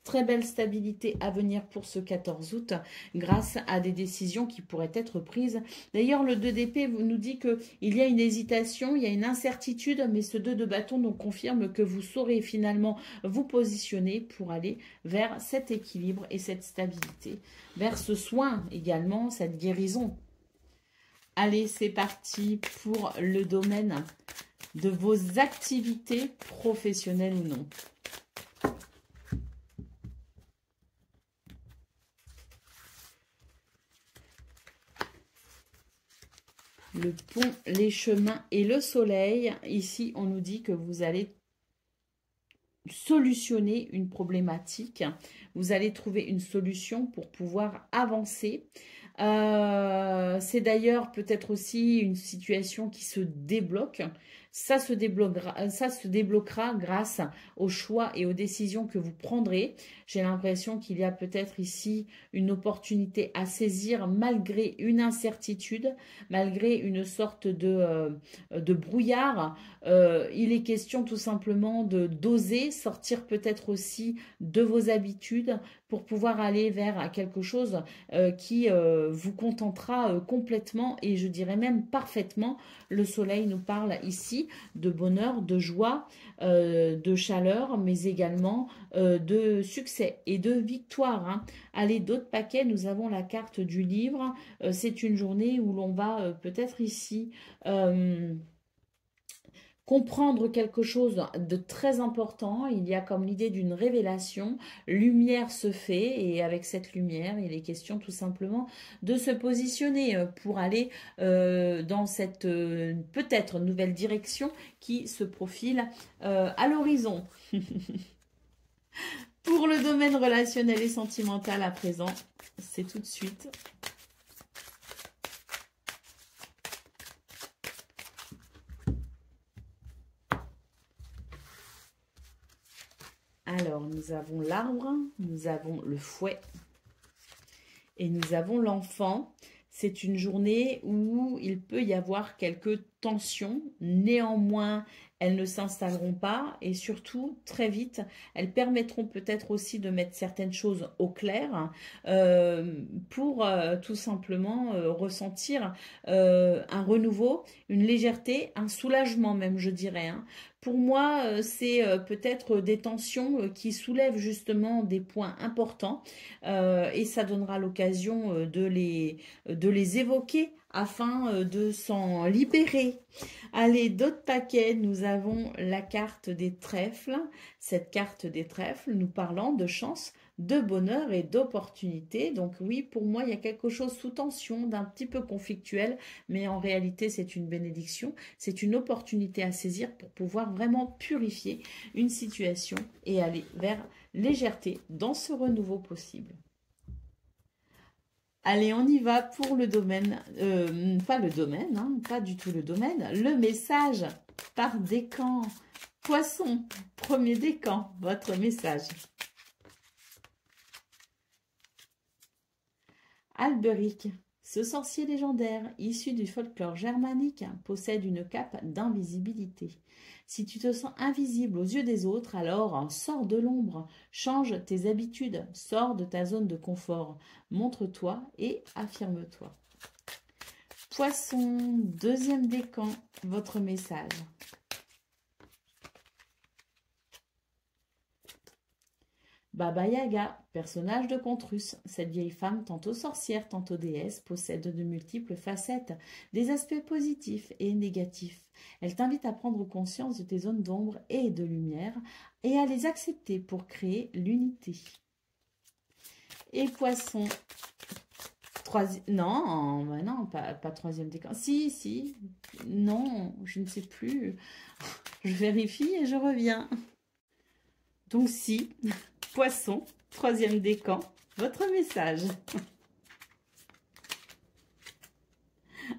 Très belle stabilité à venir pour ce 14 août grâce à des décisions qui pourraient être prises. D'ailleurs, le 2 d'épée nous dit qu'il y a une hésitation, il y a une incertitude, mais ce 2 de bâton nous confirme que vous saurez finalement vous positionner pour aller vers cet équilibre et cette stabilité, vers ce soin également, cette guérison. Allez, c'est parti pour le domaine de vos activités professionnelles ou non. Le pont, les chemins et le soleil. Ici, on nous dit que vous allez solutionner une problématique. Vous allez trouver une solution pour pouvoir avancer. C'est d'ailleurs peut-être aussi une situation qui se débloque. Ça se débloquera grâce aux choix et aux décisions que vous prendrez. J'ai l'impression qu'il y a peut-être ici une opportunité à saisir malgré une incertitude, malgré une sorte de brouillard. Il est question tout simplement d'oser sortir peut-être aussi de vos habitudes pour pouvoir aller vers quelque chose qui vous contentera complètement et je dirais même parfaitement. Le soleil nous parle ici de bonheur, de joie, de chaleur, mais également de succès et de victoire. Allez, d'autres paquets, nous avons la carte du livre. C'est une journée où l'on va peut-être ici comprendre quelque chose de très important. Il y a comme l'idée d'une révélation. Lumière se fait et avec cette lumière, il est question tout simplement de se positionner pour aller dans cette peut-être nouvelle direction qui se profile à l'horizon. Pour le domaine relationnel et sentimental à présent, c'est tout de suite. Alors, nous avons l'arbre, nous avons le fouet et nous avons l'enfant. C'est une journée où il peut y avoir quelques tensions. Néanmoins, elles ne s'installeront pas et surtout, très vite, elles permettront peut-être aussi de mettre certaines choses au clair pour tout simplement ressentir un renouveau, une légèreté, un soulagement même, je dirais. Pour moi, c'est peut-être des tensions qui soulèvent justement des points importants et ça donnera l'occasion de les évoquer afin de s'en libérer. Allez, d'autres paquets, nous avons la carte des trèfles. Cette carte des trèfles nous parlant de chance, de bonheur et d'opportunité. Donc oui, pour moi, il y a quelque chose sous tension, d'un petit peu conflictuel, mais en réalité, c'est une bénédiction. C'est une opportunité à saisir pour pouvoir vraiment purifier une situation et aller vers légèreté dans ce renouveau possible. Allez, on y va pour le domaine, pas le domaine, pas du tout le domaine, le message par décan. Poisson, premier décan, votre message. Alberic, Ce sorcier légendaire, issu du folklore germanique, possède une cape d'invisibilité. Si tu te sens invisible aux yeux des autres, alors sors de l'ombre, change tes habitudes, sors de ta zone de confort, montre-toi et affirme-toi. Poisson, deuxième décan, votre message. Baba Yaga, personnage de conte russe. Cette vieille femme, tantôt sorcière, tantôt déesse, possède de multiples facettes, des aspects positifs et négatifs. Elle t'invite à prendre conscience de tes zones d'ombre et de lumière et à les accepter pour créer l'unité. Et poisson, non, bah non, pas troisième décan. Si, non, je ne sais plus. Je vérifie et je reviens. Donc si, poisson, troisième décan, votre message.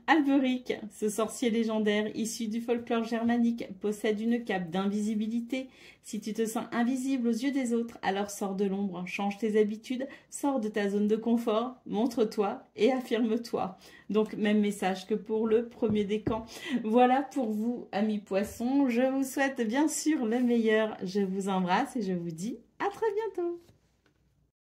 Alberic, ce sorcier légendaire issu du folklore germanique, possède une cape d'invisibilité. Si tu te sens invisible aux yeux des autres, alors sors de l'ombre, change tes habitudes, sors de ta zone de confort, montre-toi et affirme-toi. Donc, même message que pour le premier décan. Voilà pour vous, amis poissons. Je vous souhaite bien sûr le meilleur. Je vous embrasse et je vous dis à très bientôt.